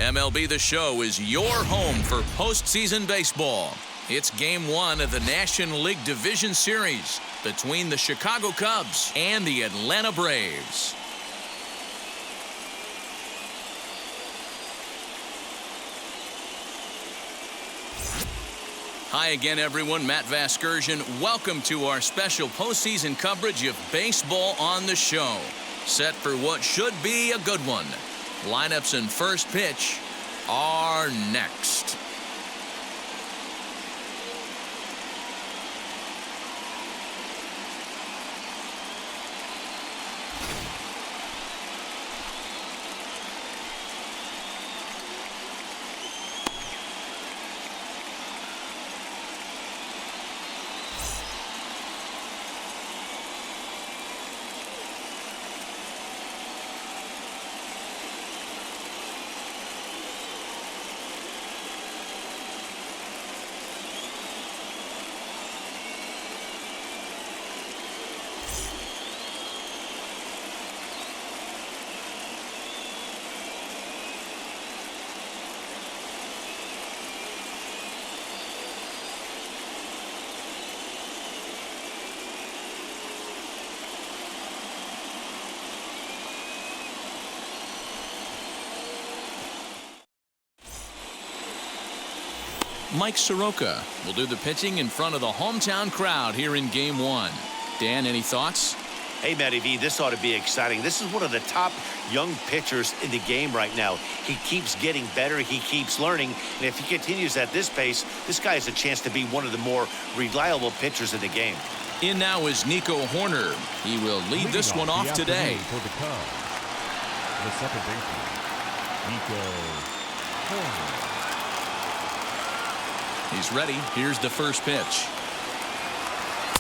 MLB The Show is your home for postseason baseball. It's Game 1 of the National League Division Series between the Chicago Cubs and the Atlanta Braves. Hi again, everyone. Matt Vasgersian. Welcome to our special postseason coverage of Baseball on the Show. Set for what should be a good one. Lineups and first pitch are next. Mike Soroka will do the pitching in front of the hometown crowd here in Game 1. Dan, any thoughts? Hey, Matty V, this ought to be exciting. This is one of the top young pitchers in the game right now. He keeps getting better. He keeps learning. And if he continues at this pace, this guy has a chance to be one of the more reliable pitchers in the game. In now is Nico Horner. He will lead this one off today. For the Cubs, the second baseman, Nico Horner. He's ready. Here's the first pitch.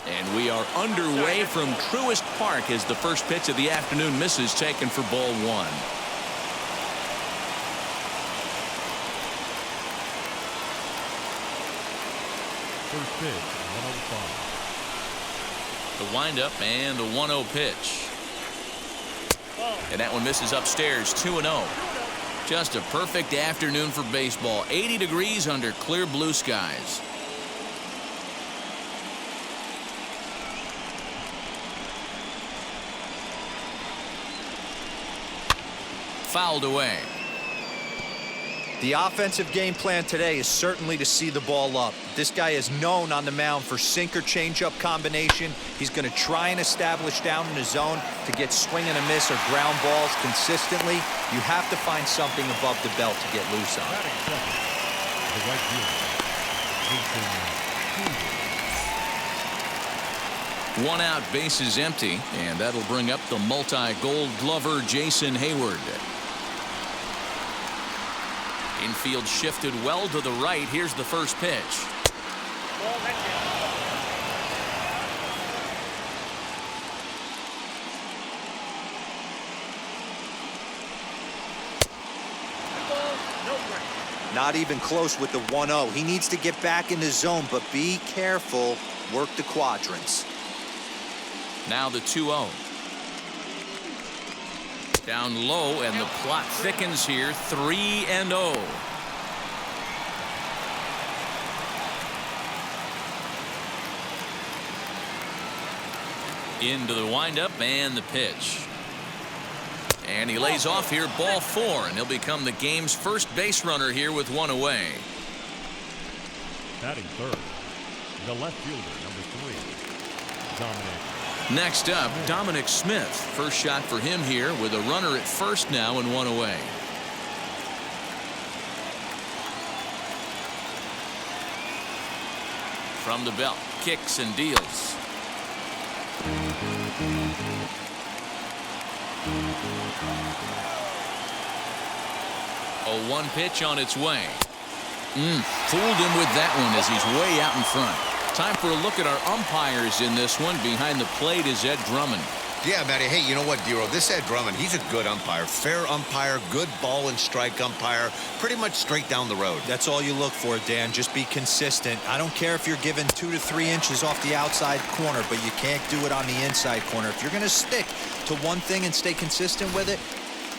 And we are underway from Truist Park as the first pitch of the afternoon misses, taken for ball one. First pitch, 105. The windup and the 1-0 pitch. And that one misses upstairs, 2-0. Just a perfect afternoon for baseball. 80 degrees under clear blue skies. Fouled away. The offensive game plan today is certainly to see the ball up. This guy is known on the mound for sinker changeup combination. He's going to try and establish down in the zone to get swing and a miss or ground balls consistently. You have to find something above the belt to get loose on. The right fielder, One out, bases empty, and that'll bring up the multi-gold glover Jason Hayward. Infield shifted well to the right. Here's the first pitch. Not even close with the 1-0. He needs to get back in the zone, but be careful. Work the quadrants. Now the 2-0. Down low, and the plot thickens here. 3-0. Into the windup and the pitch. And he lays off here, ball 4, and he'll become the game's first base runner here with one away. batting third, the left fielder, number 3, Dominic. Next up, Dominic Smith. First shot for him here with a runner at first now and one away. From the belt, kicks and deals. A 1 pitch on its way. Fooled him with that one as he's way out in front. Time for a look at our umpires in this one. Behind the plate is Ed Drummond. Yeah, Matty. Hey, you know what, Dero? This Ed Drummond, he's a good umpire. Fair umpire, good ball and strike umpire. Pretty much straight down the road. That's all you look for, Dan. Just be consistent. I don't care if you're given 2 to 3 inches off the outside corner, but you can't do it on the inside corner. If you're going to stick to one thing and stay consistent with it,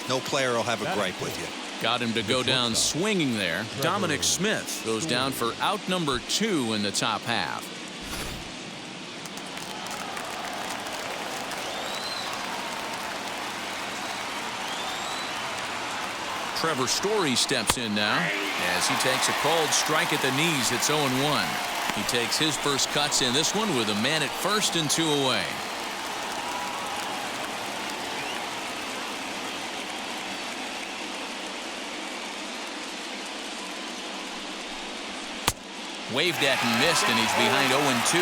no player will have a gripe with you. Got him to go down swinging there. Dominic Smith goes down for out number 2 in the top half. Trevor Story steps in now as he takes a called strike at the knees. It's 0-1. He takes his first cuts in this one with a man at first and 2 away. Waved at and missed, and he's behind 0-2.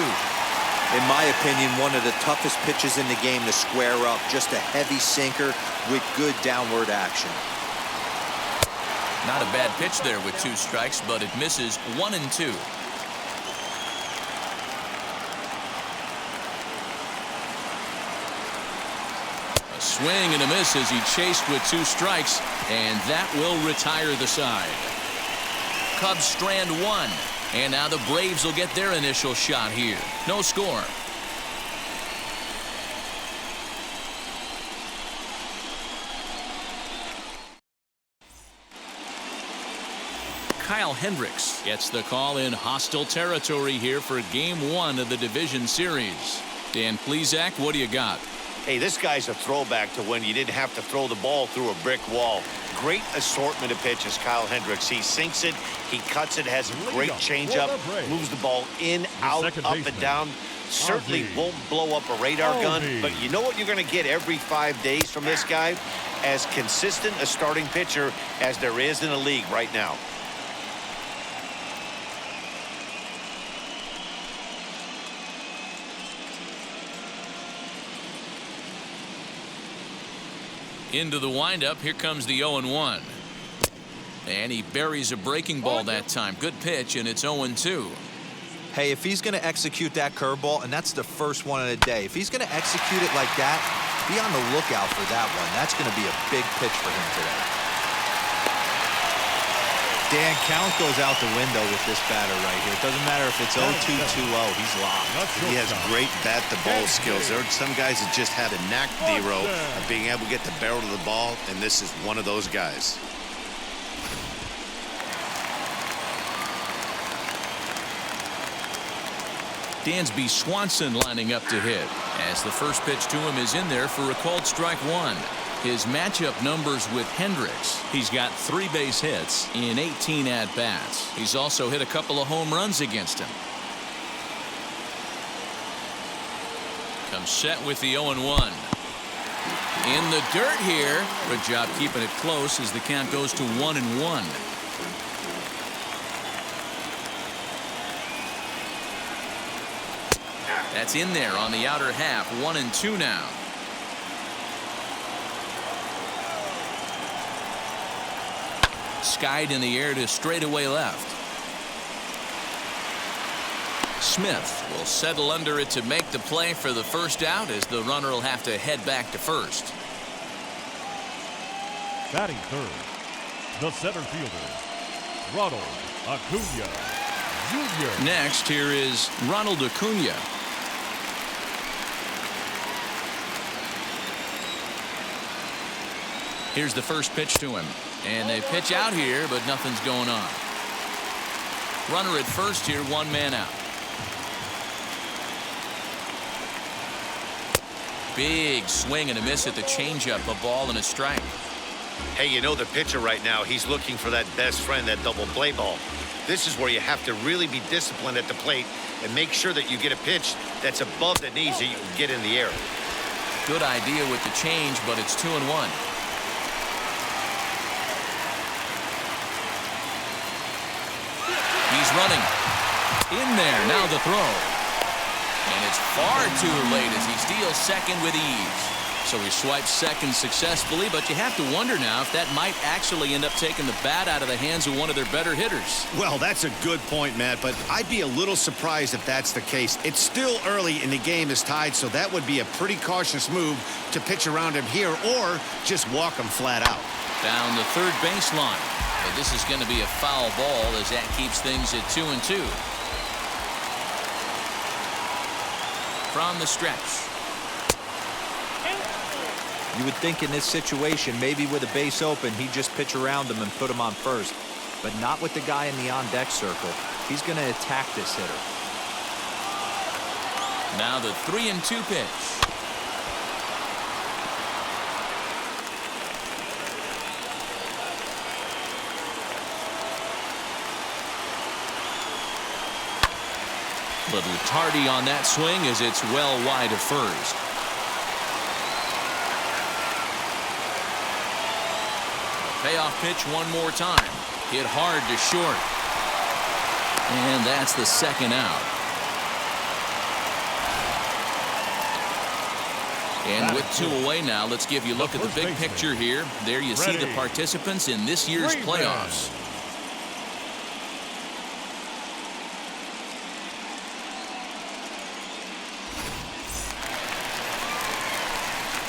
In my opinion, one of the toughest pitches in the game to square up. Just a heavy sinker with good downward action. Not a bad pitch there with 2 strikes, but it misses 1-2. A swing and a miss as he chased with 2 strikes, and that will retire the side. Cubs strand 1, and now the Braves will get their initial shot here. No score. Kyle Hendricks gets the call in hostile territory here for Game 1 of the Division Series. Dan Plesac, what do you got? Hey, this guy's a throwback to when you didn't have to throw the ball through a brick wall. Great assortment of pitches, Kyle Hendricks. He sinks it, he cuts it, has a great changeup, moves the ball in, out, up and down. Certainly won't blow up a radar gun, but you know what you're going to get every 5 days from this guy? As consistent a starting pitcher as there is in the league right now. Into the windup. Here comes the 0-1. And he buries a breaking ball that time. Good pitch, and it's 0-2. Hey, if he's going to execute that curveball, and that's the first one of the day, if he's going to execute it like that, be on the lookout for that one. That's going to be a big pitch for him today. Dan, count goes out the window with this batter right here. It doesn't matter if it's 0-2, 2-0. He's locked. He has great bat-to-ball skills. There are some guys that just have a knack, D-Row, of being able to get the barrel of the ball, and this is one of those guys. Dansby Swanson lining up to hit as the first pitch to him is in there for a called strike 1. His matchup numbers with Hendricks. He's got 3 base hits in 18 at-bats. He's also hit a couple of home runs against him. Comes set with the 0-1. In the dirt here. Good job keeping it close as the count goes to 1-1. That's in there on the outer half. 1-2 now. Skied in the air to straightaway left. Smith will settle under it to make the play for the first out as the runner will have to head back to first. Batting third, the center fielder, Ronald Acuna Jr. Next, here is Ronald Acuna. Here's the first pitch to him. And they pitch out here, but nothing's going on. Runner at first here, 1 man out. Big swing and a miss at the changeup, a ball and a strike. Hey, you know the pitcher right now, he's looking for that best friend, that double play ball. This is where you have to really be disciplined at the plate and make sure that you get a pitch that's above the knees that you can get in the air. Good idea with the change, but it's 2-1. He's running. In there. Now the throw. And it's far too late as he steals second with ease. So he swipes second successfully, but you have to wonder now if that might actually end up taking the bat out of the hands of one of their better hitters. Well, that's a good point, Matt, but I'd be a little surprised if that's the case. It's still early and the game is tied, so that would be a pretty cautious move to pitch around him here or just walk him flat out. Down the third baseline. But this is going to be a foul ball as that keeps things at 2-2. From the stretch. You would think in this situation, maybe with a base open, he'd just pitch around him and put him on first. But not with the guy in the on-deck circle. He's going to attack this hitter. Now the 3-2 pitch. Little tardy on that swing as it's well wide of first. Payoff pitch one more time. Hit hard to short. And that's the second out. And with 2 away now, let's give you a look at the big picture here. There you see the participants in this year's playoffs.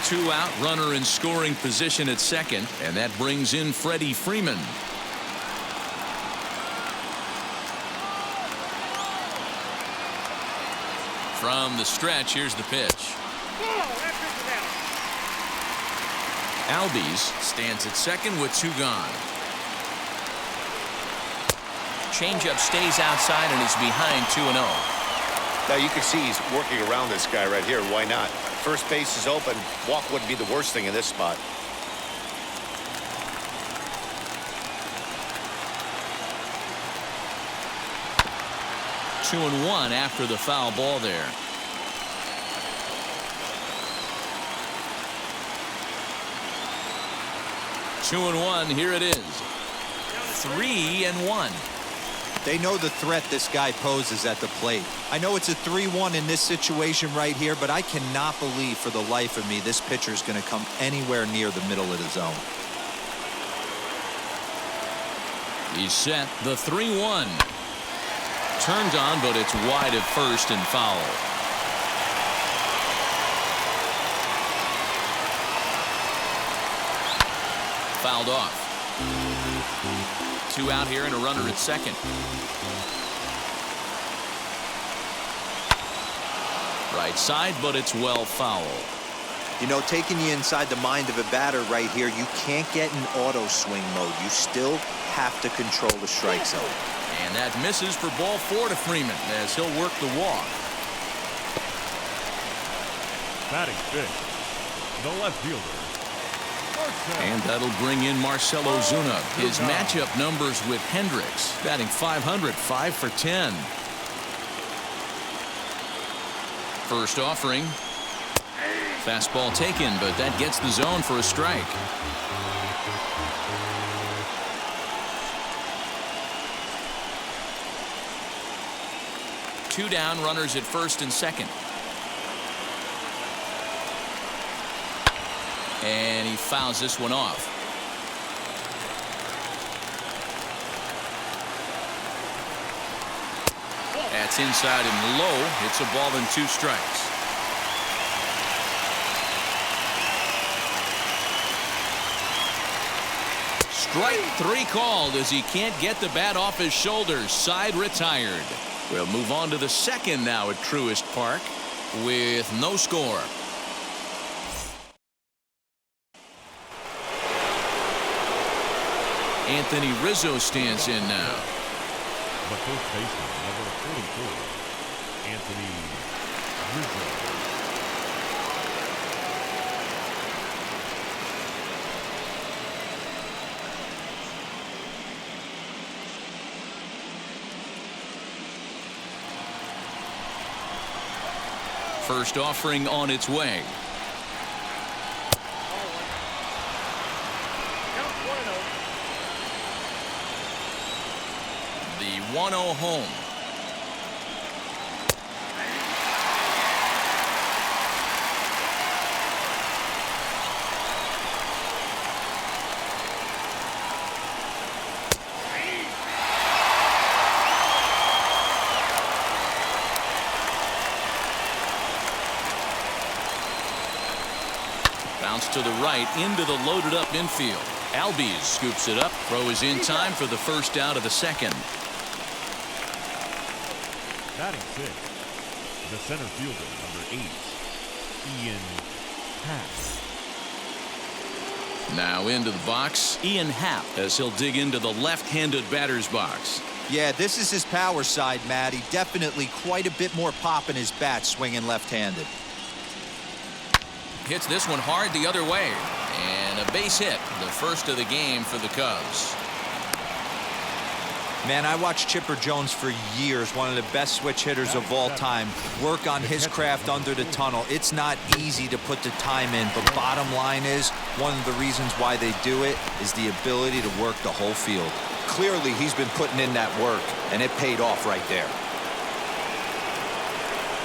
Two out, runner in scoring position at second, and that brings in Freddie Freeman. From the stretch, here's the pitch. Albies stands at second with 2 gone. Changeup stays outside and he's behind 2-0. Now you can see he's working around this guy right here. Why not? First base is open. Walk wouldn't be the worst thing in this spot. Two and one after the foul ball there. Two and one. Here it is. 3-1. They know the threat this guy poses at the plate. I know it's a 3-1 in this situation right here, but I cannot believe for the life of me this pitcher is going to come anywhere near the middle of the zone. He's set. The 3-1. Turned on, but it's wide at first and foul. Fouled off. 2 out here and a runner at second. Right side, but it's well foul. You know, taking you inside the mind of a batter right here, you can't get in auto swing mode. You still have to control the strike zone. And that misses for ball 4 to Freeman as he'll work the walk. Batting fifth, the left fielder. And that'll bring in Marcell Ozuna. His matchup numbers with Hendricks, batting .500, 5 for 10. First offering. Fastball taken, but that gets the zone for a strike. Two down, runners at first and second. And he fouls this one off. That's inside and low. It's a ball and 2 strikes. Strike 3 called as he can't get the bat off his shoulders. Side retired. We'll move on to the second now at Truist Park with no score. Anthony Rizzo stands in now. The first baseman, number 44, Anthony Rizzo. First offering on its way. The 1-0 home. Bounce to the right into the loaded up infield. Albies scoops it up. Throw is in time for the first out of the second. Batting sixth, the center fielder, number 8, Ian Happ. Now into the box, Ian Happ, as he'll dig into the left-handed batter's box. Yeah, this is his power side, Matt. He definitely quite a bit more pop in his bat swinging left-handed. Hits this one hard the other way. And a base hit, the first of the game for the Cubs. Man, I watched Chipper Jones for years, one of the best switch hitters of all time, work on his craft under the tunnel. It's not easy to put the time in, but bottom line is, one of the reasons why they do it is the ability to work the whole field. Clearly, he's been putting in that work, and it paid off right there.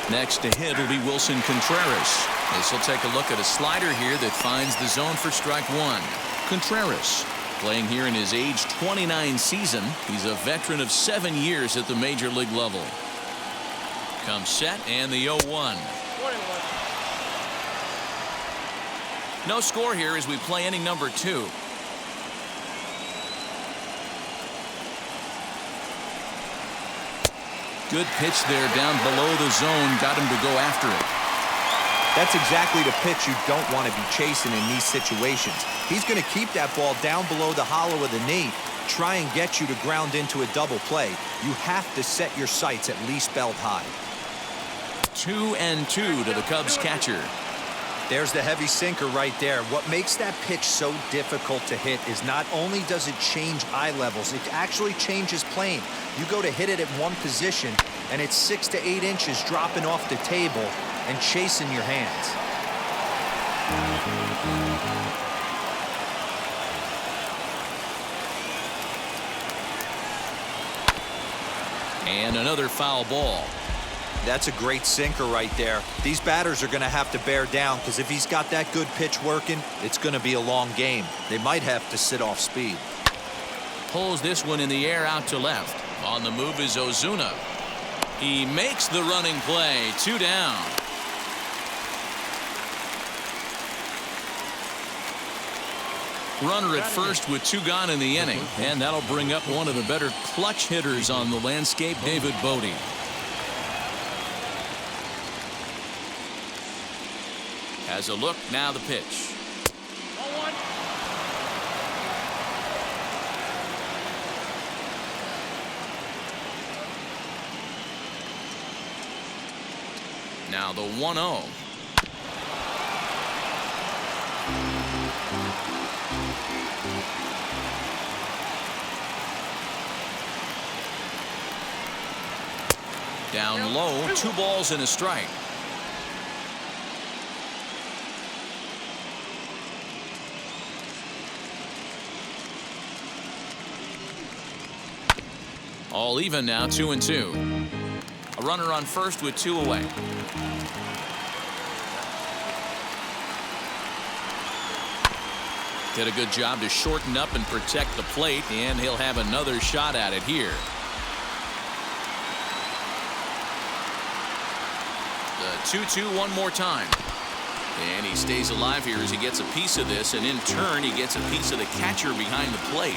Next to hit will be Wilson Contreras. As he'll take a look at a slider here that finds the zone for strike one. Contreras, playing here in his age 29 season. He's a veteran of 7 years at the major league level. Comes set and the 0-1. No score here as we play inning number 2. Good pitch there down below the zone. Got him to go after it. That's exactly the pitch you don't want to be chasing in these situations. He's going to keep that ball down below the hollow of the knee, try and get you to ground into a double play. You have to set your sights at least belt high. 2-2 to the Cubs catcher. There's the heavy sinker right there. What makes that pitch so difficult to hit is not only does it change eye levels, it actually changes plane. You go to hit it at one position, and it's 6 to 8 inches dropping off the table and chasing your hands. And another foul ball. That's a great sinker right there. These batters are going to have to bear down because if he's got that good pitch working, it's going to be a long game. They might have to sit off speed. Pulls this one in the air out to left. On the move is Ozuna. He makes the running play. 2 down. Runner at first with 2 gone in the inning, and that'll bring up one of the better clutch hitters on the landscape, David Bodie. Has a look, now the pitch. Now the 1-0. Down low, 2 balls and a strike. All even now, 2-2. A runner on first with 2 away. Did a good job to shorten up and protect the plate, and he'll have another shot at it here. The 2-2 one more time. And he stays alive here as he gets a piece of this, and in turn he gets a piece of the catcher behind the plate.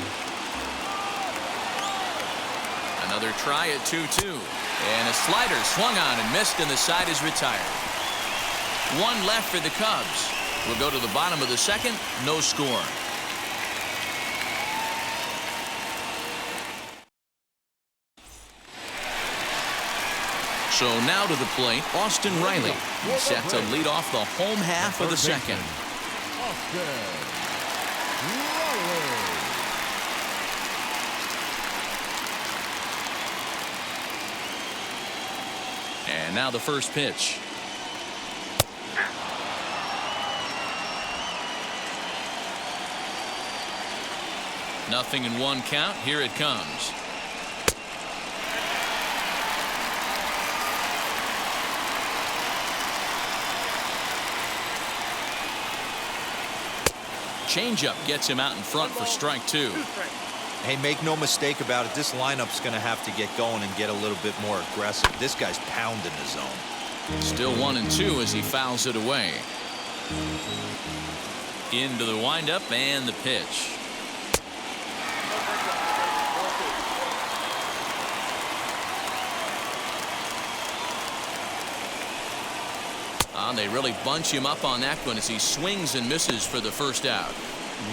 Another try at 2-2. And a slider swung on and missed, and the side is retired. 1 left for the Cubs. We'll go to the bottom of the second. No score. So now to the plate, Austin Riley. He's set to lead off the home half of the second. And now the first pitch. Nothing in 1 count. Here it comes. Changeup gets him out in front for strike 2. Hey, make no mistake about it. This lineup's going to have to get going and get a little bit more aggressive. This guy's pounding the zone. Still 1-2 as he fouls it away. Into the windup and the pitch. They really bunch him up on that one as he swings and misses for the first out.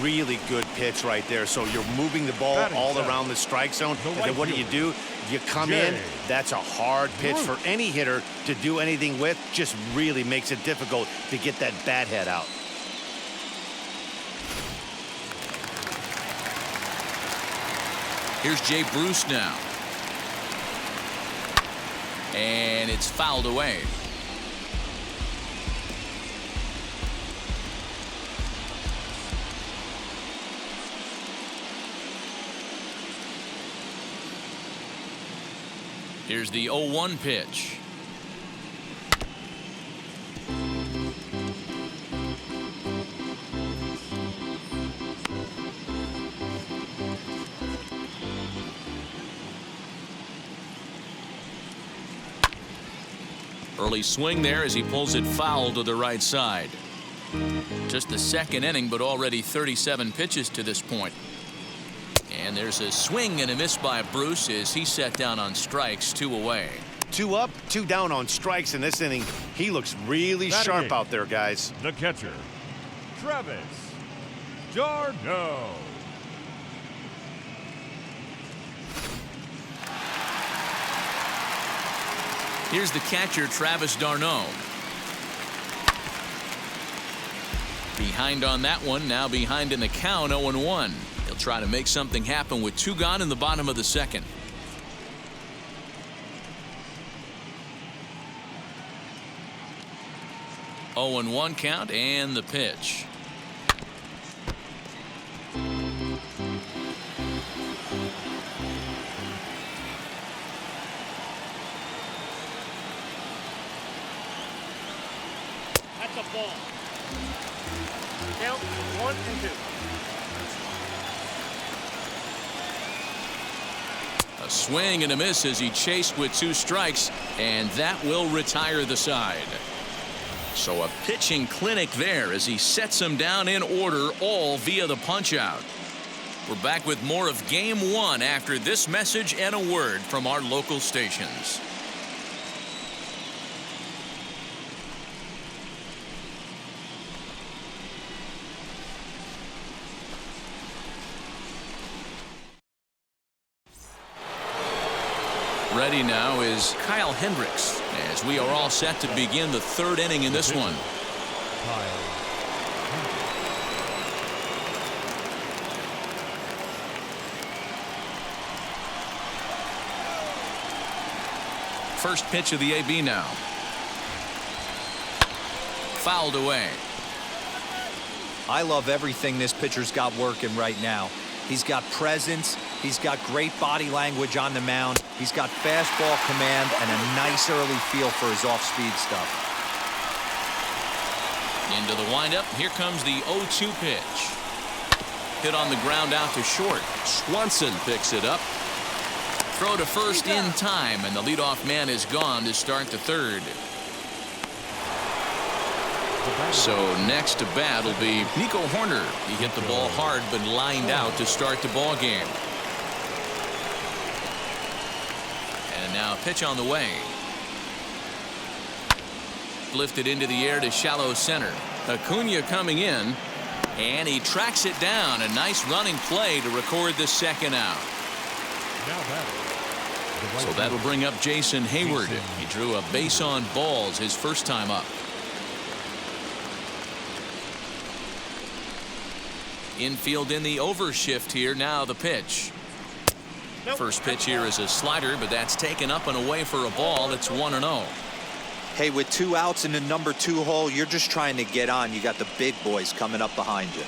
really good pitch right there. So you're moving the ball all around the strike zone. And then what do? You come in. That's a hard pitch for any hitter to do anything with. Just really makes it difficult to get that bat head out. Here's Jay Bruce now. And it's fouled away. Here's the 0-1 pitch. Early swing there as he pulls it foul to the right side. Just the second inning, but already 37 pitches to this point. And there's a swing and a miss by Bruce as he set down on strikes, 2 away. 2 up, 2 down on strikes in this inning. He looks really sharp out there, guys. The catcher, Travis d'Arnaud. Here's the catcher, Travis d'Arnaud. Behind on that one, now behind in the count, 0-1. He'll try to make something happen with 2 gone in the bottom of the second. Oh, 0-1 count and the pitch. That's a ball. Count 1 and 2. A swing and a miss as he chased with 2 strikes, and that will retire the side. So a pitching clinic there as he sets them down in order, all via the punch-out. We're back with more of Game 1 after this message and a word from our local stations. Ready now is Kyle Hendricks as we are all set to begin the 3rd inning in this one. First pitch of the AB now. Fouled away. I love everything this pitcher's got working right now. He's got presence. He's got great body language on the mound. He's got fastball command and a nice early feel for his off-speed stuff. Into the windup. Here comes the 0-2 pitch. Hit on the ground out to short. Swanson picks it up. Throw to first in time, and the leadoff man is gone to start the 3rd. So next to bat will be Nico Horner. He hit the ball hard but lined out to start the ball game. And now a pitch on the way. Lifted into the air to shallow center. Acuna coming in, and he tracks it down. A nice running play to record the 2nd out. So that'll bring up Jason Hayward. He drew a base on balls his first time up. Infield in the overshift here. Now the pitch. First pitch here is a slider, but that's taken up and away for a ball. It's 1-0. Hey, with 2 outs in the number 2 hole, you're just trying to get on. You got the big boys coming up behind you.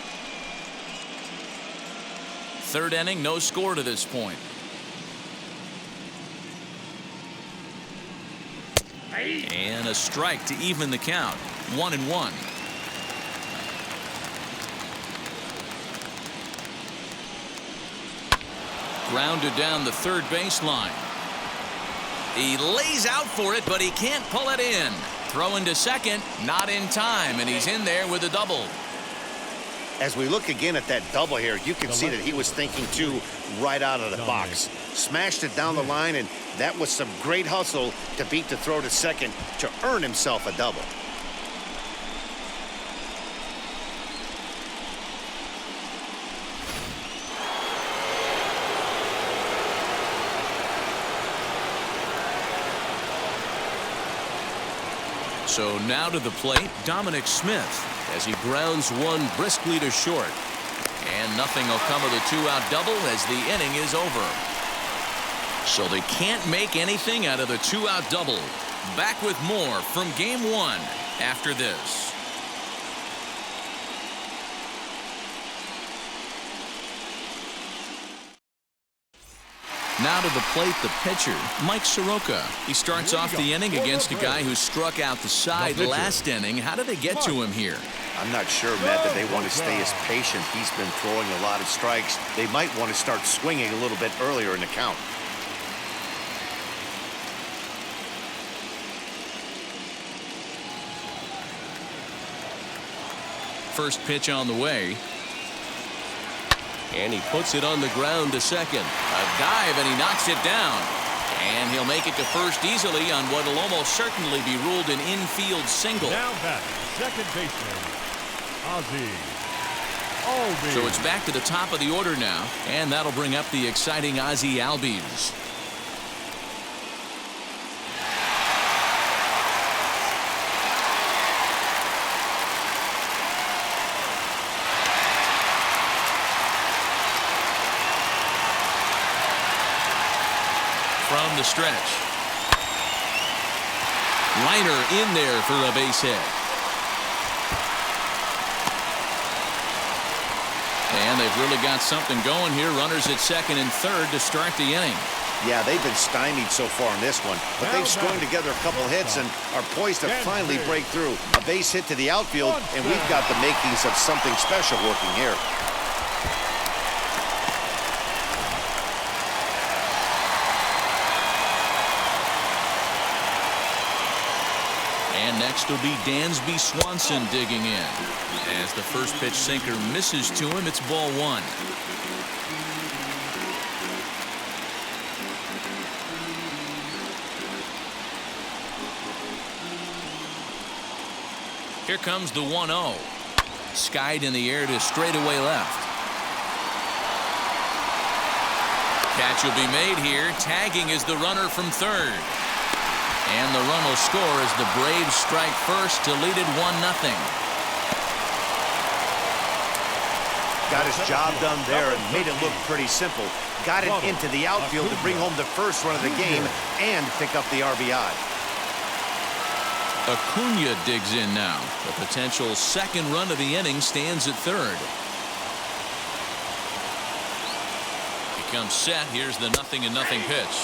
3rd inning, no score to this point. And a strike to even the count. 1-1. Grounded down the 3rd baseline. He lays out for it, but he can't pull it in. Throwing to second, not in time, and he's in there with a double. As we look again at that double here, you can see that he was thinking too right out of the box. Smashed it down the line, and that was some great hustle to beat the throw to second to earn himself a double. So now to the plate, Dominic Smith, as he grounds one briskly to short. And nothing will come of the two-out double as the inning is over. So they can't make anything out of the two-out double. Back with more from Game 1 after this. Now to the plate, the pitcher, Mike Soroka. He starts off the inning against a guy who struck out the side last inning. How did they get to him here? I'm not sure, Matt, that they want to stay as patient. He's been throwing a lot of strikes. They might want to start swinging a little bit earlier in the count. First pitch on the way. And he puts it on the ground to second. A dive, and he knocks it down. And he'll make it to first easily on what will almost certainly be ruled an infield single. Now back, second baseman, Ozzie Albies. So it's back to the top of the order now, and that'll bring up the exciting Ozzie Albies. From the stretch. Liner in there for a base hit. And they've really got something going here. Runners at second and third to start the inning. Yeah, they've been stymied so far in this one, but they've strung together a couple hits and are poised to finally break through. A base hit to the outfield, and we've got the makings of something special working here. And next will be Dansby Swanson digging in. As the first pitch sinker misses to him, it's ball one. Here comes the 1-0. Skied in the air to straightaway left. Catch will be made here. Tagging is the runner from third. And the run will score as the Braves strike first to lead it 1-0. Got his job done there and made it look pretty simple. Got it into the outfield to bring home the first run of the game and pick up the RBI. Acuna digs in now. The potential second run of the inning stands at third. He comes set. Here's the 0-0 pitch.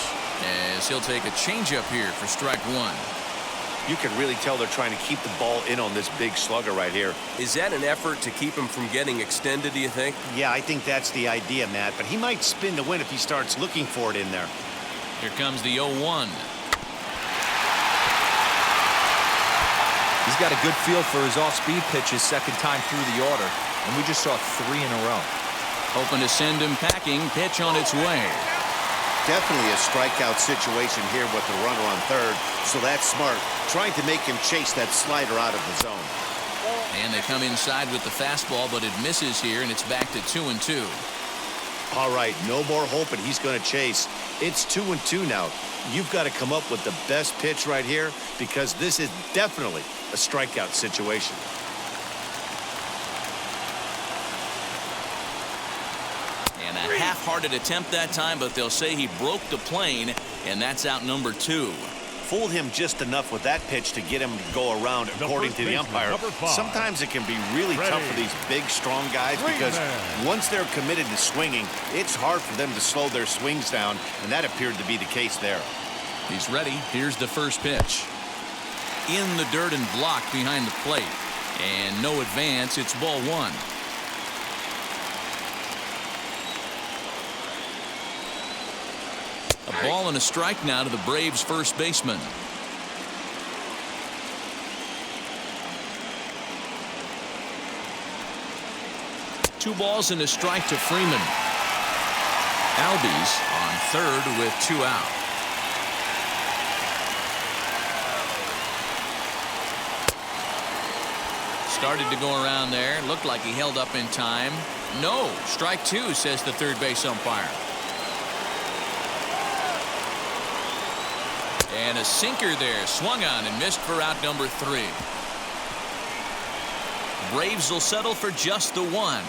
As he'll take a changeup here for strike one. You can really tell they're trying to keep the ball in on this big slugger right here. Is that an effort to keep him from getting extended, do you think? Yeah, I think that's the idea, Matt, but he might spin to win if he starts looking for it in there. Here comes the 0-1. He's got a good feel for his off-speed pitches second time through the order, and we just saw 3 in a row. Hoping to send him packing. Pitch on its way. Definitely a strikeout situation here with the runner on third, so that's smart. Trying to make him chase that slider out of the zone. And they come inside with the fastball, but it misses here, and it's back to 2-2. All right, no more hoping he's going to chase. It's 2-2 now. You've got to come up with the best pitch right here because this is definitely a strikeout situation. And a half-hearted attempt that time, but they'll say he broke the plane, and that's out number 2. Fooled him just enough with that pitch to get him to go around, according to the umpire. Sometimes it can be really tough for these big, strong guys because once they're committed to swinging, it's hard for them to slow their swings down, and that appeared to be the case there. He's ready. Here's the first pitch. In the dirt and blocked behind the plate. And no advance. It's ball one. A ball and a strike now to the Braves first baseman. Two balls and a strike to Freeman. Albies on third with 2 out. Started to go around there. Looked like he held up in time. No, strike 2, says the third base umpire. And a sinker there, swung on and missed for out number 3. Braves will settle for just the 1.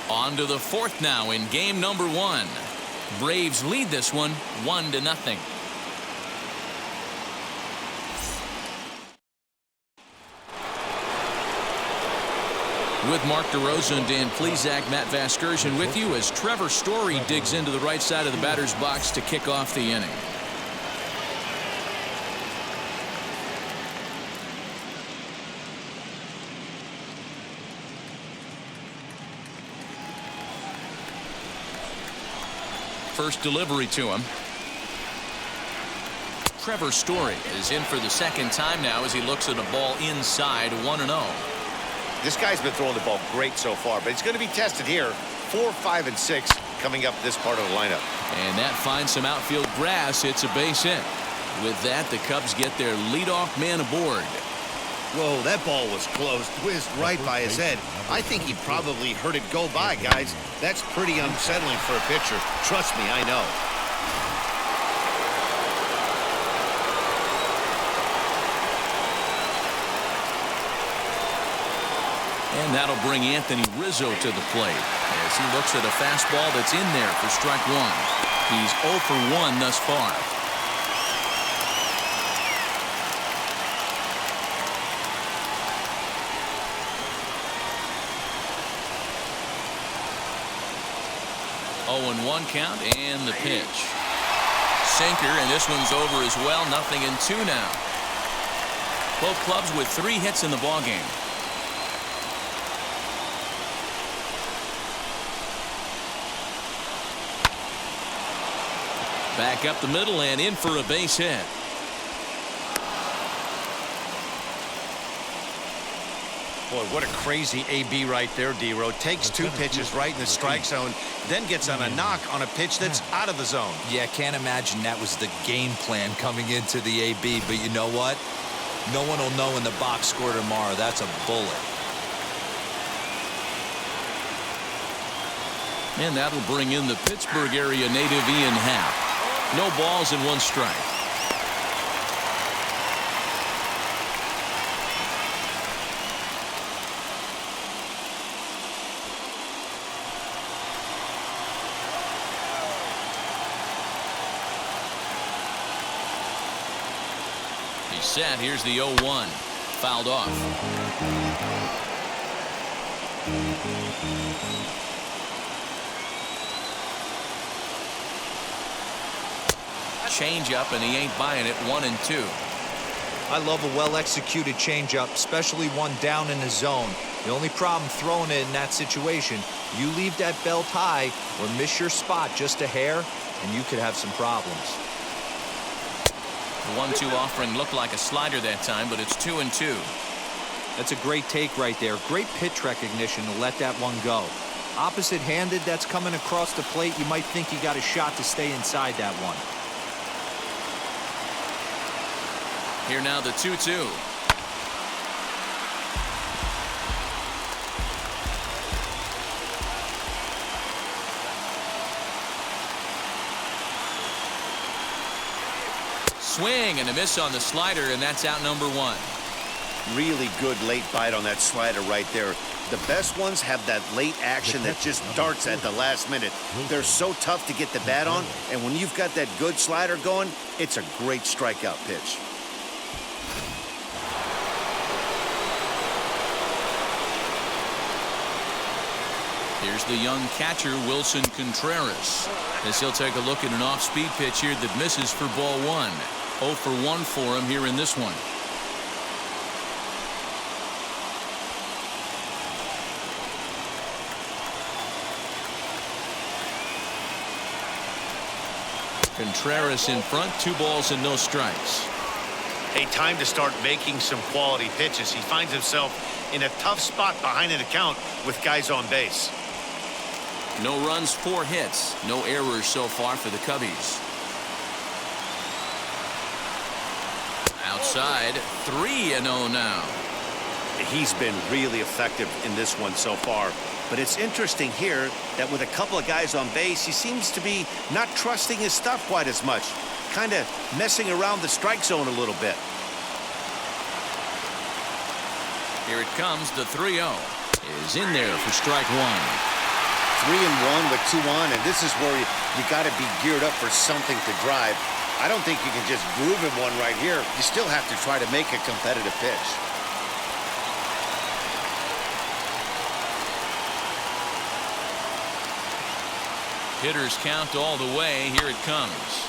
On to the 4th now in game number 1. Braves lead this one 1-0. With Mark DeRosa and Dan Plesac, Matt Vasgersian with you as Trevor Story digs into the right side of the batter's box to kick off the inning. First delivery to him. Trevor Story is in for the second time now as he looks at a ball inside 1-0. This guy's been throwing the ball great so far, but it's going to be tested here. 4, 5, and 6 coming up this part of the lineup. And that finds some outfield grass. It's a base hit. With that, the Cubs get their leadoff man aboard. Whoa, that ball was close, whizzed right by his head. I think he probably heard it go by, guys. That's pretty unsettling for a pitcher. Trust me, I know. And that'll bring Anthony Rizzo to the plate as he looks at a fastball that's in there for strike 1. He's 0 for 1 thus far. Oh, and 1 count and the pitch. Sinker, and this one's over as well. 0-2 now. Both clubs with 3 hits in the ballgame. Back up the middle and in for a base hit. Boy, what a crazy AB right there, D-Row. Takes 2 pitches right in the strike zone, then gets on a knock on a pitch that's out of the zone. Yeah, can't imagine that was the game plan coming into the AB, but you know what? No one will know in the box score tomorrow. That's a bullet. And that'll bring in the Pittsburgh area native Ian Happ. No balls and 1 strike. He's set. Here's the 0-1. Fouled off. Change-up, and he ain't buying it. 1-2. I love a well-executed changeup, especially one down in the zone. The only problem throwing it in that situation, you leave that belt high or miss your spot just a hair, and you could have some problems. The 1-2 offering looked like a slider that time, but it's 2-2. That's a great take right there. Great pitch recognition to let that one go. Opposite-handed, that's coming across the plate. You might think you got a shot to stay inside that one. Here now the 2-2. Swing and a miss on the slider, and that's out number 1. Really good late bite on that slider right there. The best ones have that late action that just darts at the last minute. They're so tough to get the bat on, and when you've got that good slider going, it's a great strikeout pitch. Here's the young catcher, Wilson Contreras, as he'll take a look at an off-speed pitch here that misses for ball 1. 0 for 1 for him here in this one. Contreras in front, 2 balls and no strikes. A time to start making some quality pitches. He finds himself in a tough spot behind an account with guys on base. No runs, 4 hits. No errors so far for the Cubbies. Outside, 3-0 now. He's been really effective in this one so far. But it's interesting here that with a couple of guys on base, he seems to be not trusting his stuff quite as much. kind of messing around the strike zone a little bit. Here it comes, the 3-0 is in there for strike one. 3-1 with 2 on, and this is where you got to be geared up for something to drive. I don't think you can just groove him one right here. You still have to try to make a competitive pitch. Hitters count all the way. Here it comes.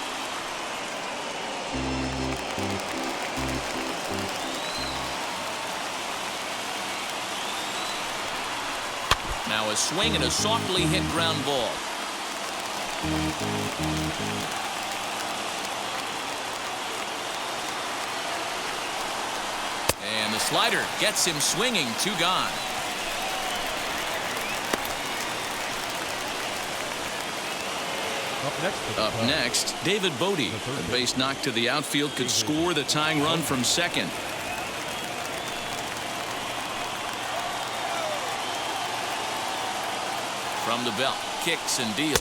Now a swing and a softly hit ground ball. And the slider gets him swinging. 2 gone. Up next, David Bodie. A base knock to the outfield could score the tying run from second. From the belt, kicks and deals.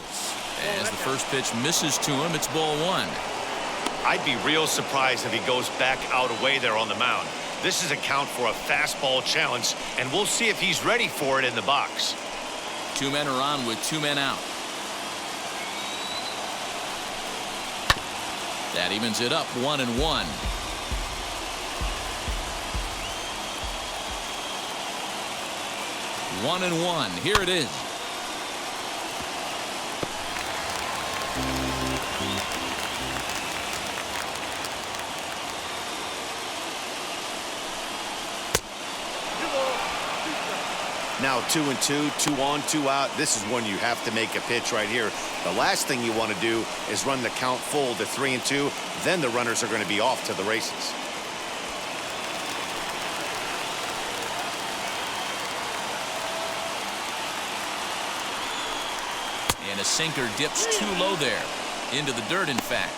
As the first pitch misses to him, it's ball 1. I'd be real surprised if he goes back out away there on the mound. This is a count for a fastball challenge, and we'll see if he's ready for it in the box. 2 men are on with 2 men out. That evens it up 1-1. One and one. Here it is. Now 2-2, 2 on, 2 out. This is when you have to make a pitch right here. The last thing you want to do is run the count full to 3-2. Then the runners are going to be off to the races. And a sinker dips too low there. Into the dirt, in fact.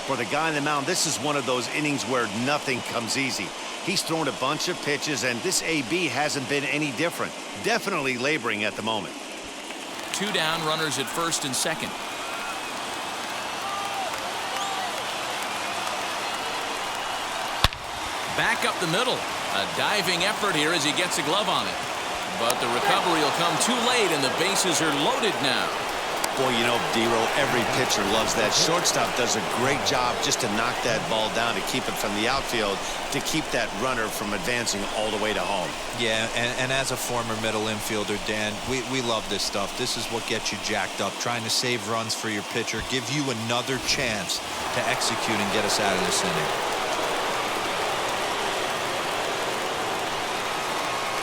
For the guy on the mound, this is one of those innings where nothing comes easy. He's thrown a bunch of pitches, and this AB hasn't been any different. Definitely laboring at the moment. 2 down, runners at first and second. Back up the middle. A diving effort here as he gets a glove on it. But the recovery will come too late, and the bases are loaded now. Boy, you know, D-Row, every pitcher loves that. Shortstop does a great job just to knock that ball down, to keep it from the outfield, to keep that runner from advancing all the way to home. Yeah, and as a former middle infielder, Dan, we love this stuff. This is what gets you jacked up, trying to save runs for your pitcher, give you another chance to execute and get us out of this inning.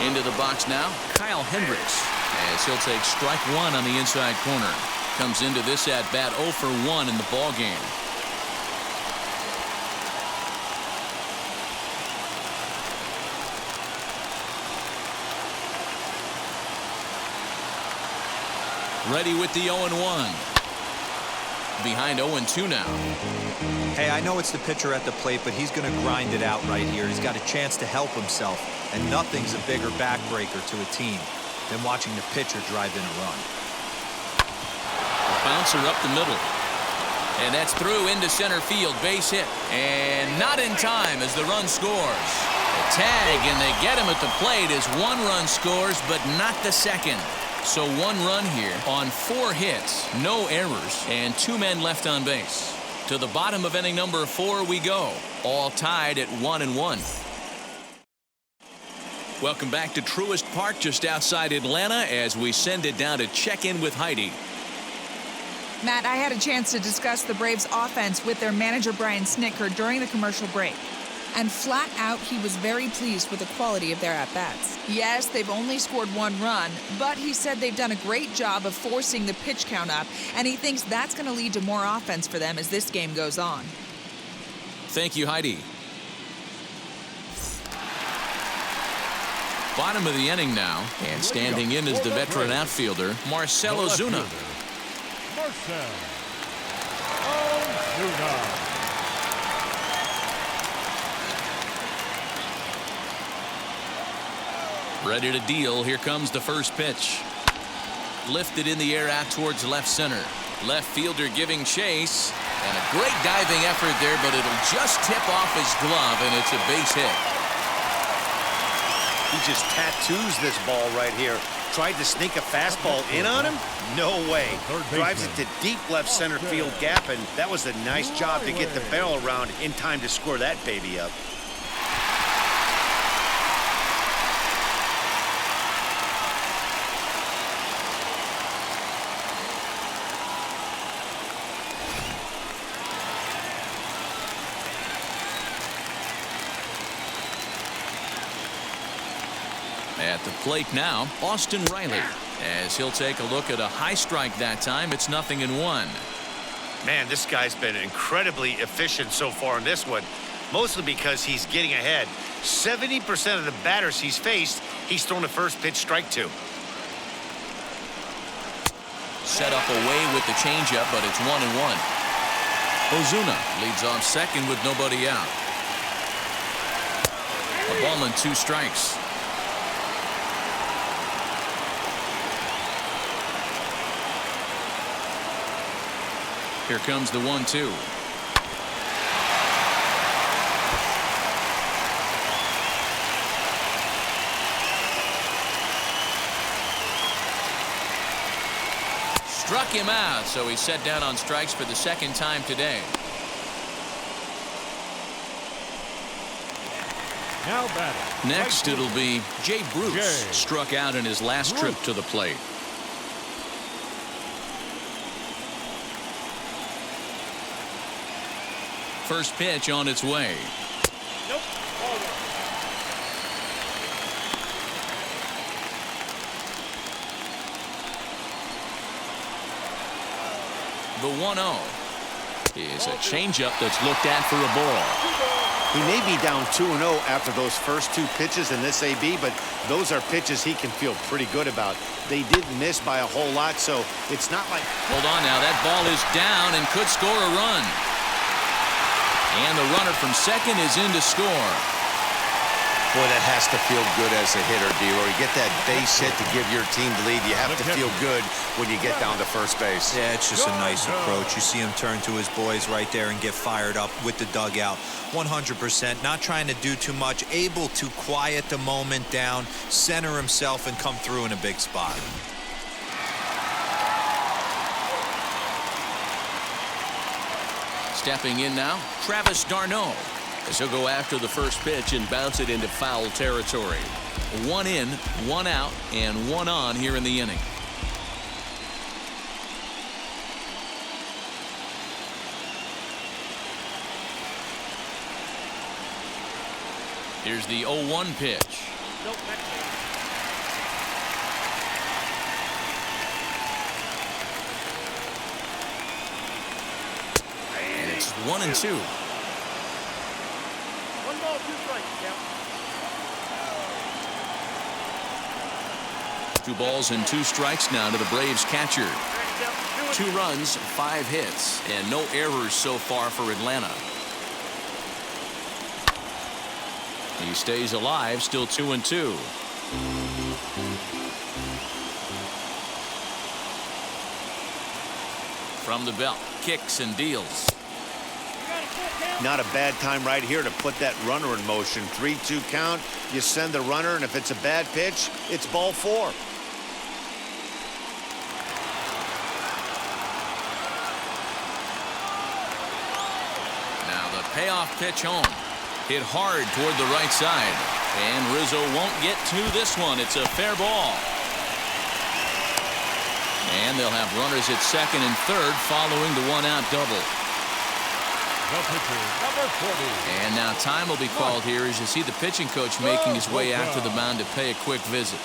Into the box now, Kyle Hendricks, as he'll take strike 1 on the inside corner. Comes into this at bat 0 for 1 in the ball game. Ready with the 0-1. Behind 0-2 now. Hey, I know it's the pitcher at the plate, but he's going to grind it out right here. He's got a chance to help himself, and nothing's a bigger backbreaker to a team than watching the pitcher drive in a run. Bouncer up the middle. And that's through into center field. Base hit. And not in time as the run scores. A tag, and they get him at the plate as 1 run scores, but not the second. So 1 run here on 4 hits, no errors, and 2 men left on base. To the bottom of inning number 4 we go, all tied at 1-1. Welcome back to Truist Park just outside Atlanta as we send it down to check in with Heidi. Matt, I had a chance to discuss the Braves offense with their manager Brian Snitker during the commercial break. And flat out, he was very pleased with the quality of their at-bats. Yes, they've only scored 1 run, but he said they've done a great job of forcing the pitch count up, and he thinks that's going to lead to more offense for them as this game goes on. Thank you, Heidi. Bottom of the inning now, and standing in is the veteran outfielder, Marcell Ozuna. Marcell Ozuna. Ready to deal. Here comes the first pitch. Lifted in the air out towards left center. Left fielder giving chase. And a great diving effort there, but it'll just tip off his glove, and it's a base hit. He just tattoos this ball right here. Tried to sneak a fastball in on him? No way. Drives it to deep left center field gap, and that was a nice job to get the barrel around in time to score that baby up. At the plate now, Austin Riley. As he'll take a look at a high strike that time, it's 0-1. Man, this guy's been incredibly efficient so far in this one, mostly because he's getting ahead. 70% of the batters he's faced, he's thrown a first pitch strike to. Set up away with the changeup, but it's 1-1. Ozuna leads off second with nobody out. A ball and 2 strikes. Here comes the 1-2. Struck him out, so he's set down on strikes for the second time today. Now batting. Next, it'll be Jay Bruce, Jay struck out in his last trip to the plate. First pitch on its way. Nope. The 1-0 is a changeup that's looked at for a ball. He may be down 2-0 after those first 2 pitches in this AB, but those are pitches he can feel pretty good about. They didn't miss by a whole lot, so it's not like... Hold on now. That ball is down and could score a run. And the runner from second is in to score. Boy, that has to feel good as a hitter, D-Roy. You get that base hit to give your team the lead. You have to feel good when you get down to first base. Yeah, it's just a nice approach. You see him turn to his boys right there and get fired up with the dugout. 100%, not trying to do too much, able to quiet the moment down, center himself, and come through in a big spot. Stepping in now, Travis d'Arnaud, as he'll go after the first pitch and bounce it into foul territory. 1 in, 1 out, and 1 on here in the inning. Here's the 0-1 pitch. And it's 1-2. 1 ball, 2 strikes, yeah. 2 balls and 2 strikes now to the Braves catcher. 2 runs, 5 hits, and no errors so far for Atlanta. He stays alive, still 2-2. From the belt, kicks and deals. Not a bad time right here to put that runner in motion. 3-2 count. You send the runner, and if it's a bad pitch, it's ball 4. Now the payoff pitch home. Hit hard toward the right side. And Rizzo won't get to this one. It's a fair ball. And they'll have runners at second and third following the 1-out double. The pitcher, number 40. And now time will be called here as you see the pitching coach making his way out to the mound to pay a quick visit.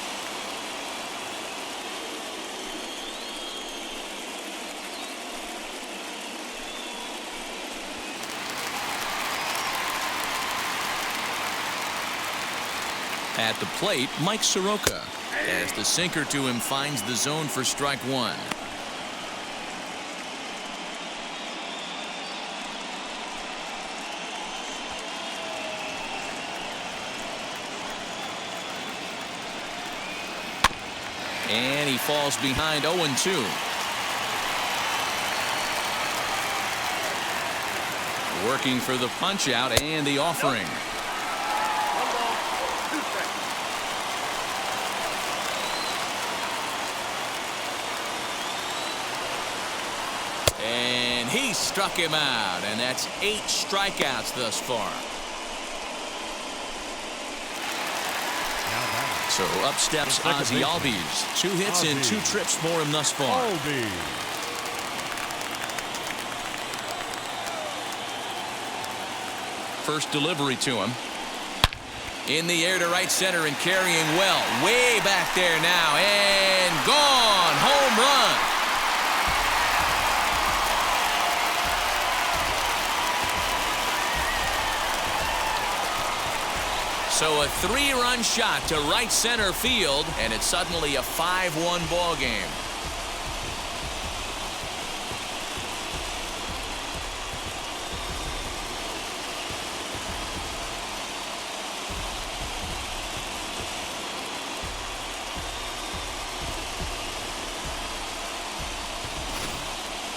At the plate, Mike Soroka, as the sinker to him finds the zone for strike 1. And he falls behind 0-2. Working for the punch out and the offering. And he struck him out, and that's 8 strikeouts thus far. So up steps Ozzie Albies. 2 hits and 2 trips for him thus far. First delivery to him. In the air to right center and carrying well. Way back there now, and gone. Home run. So a 3-run shot to right center field, and it's suddenly a 5-1 ball game.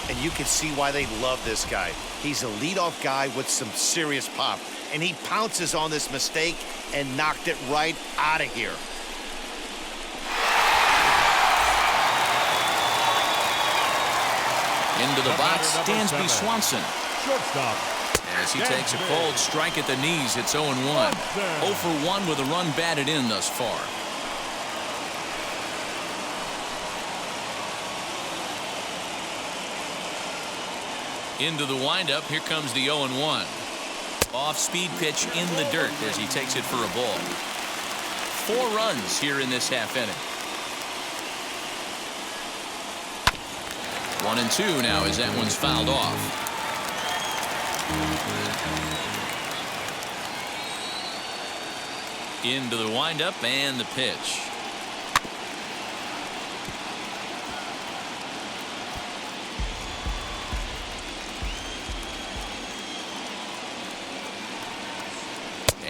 And you can see why they love this guy. He's a leadoff guy with some serious pop, and he pounces on this mistake and knocked it right out of here. Into the box, Dansby Swanson. Shortstop. As he takes a cold strike at the knees, it's 0-1. 0 for 1 with a run batted in thus far. Into the windup, here comes the 0-1. Off-speed pitch in the dirt as he takes it for a ball. 4 runs here in this half inning. 1-2 now as that one's fouled off. Into the windup and the pitch.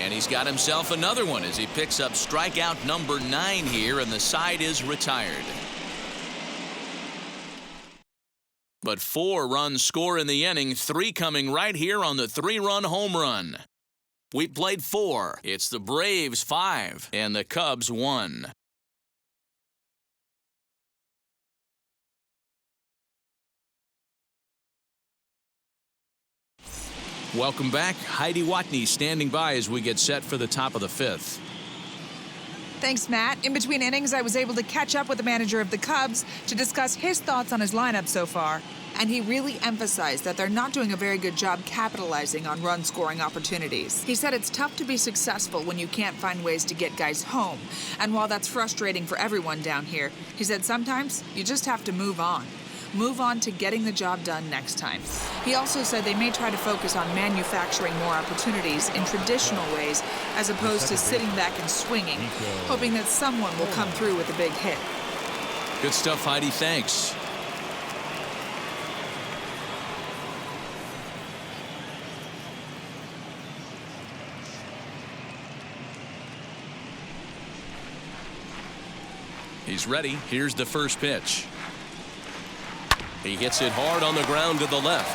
And he's got himself another one as he picks up strikeout number 9 here, and the side is retired. But 4 runs score in the inning, 3 coming right here on the 3-run home run. We played 4. It's the Braves 5 and the Cubs 1. Welcome back. Heidi Watney standing by as we get set for the top of the 5th. Thanks, Matt. In between innings, I was able to catch up with the manager of the Cubs to discuss his thoughts on his lineup so far. And he really emphasized that they're not doing a very good job capitalizing on run-scoring opportunities. He said it's tough to be successful when you can't find ways to get guys home. And while that's frustrating for everyone down here, he said sometimes you just have to move on. Move on to getting the job done next time. He also said they may try to focus on manufacturing more opportunities in traditional ways as opposed to sitting back and swinging, hoping that someone will come through with a big hit. Good stuff, Heidi. Thanks. He's ready. Here's the first pitch. He hits it hard on the ground to the left.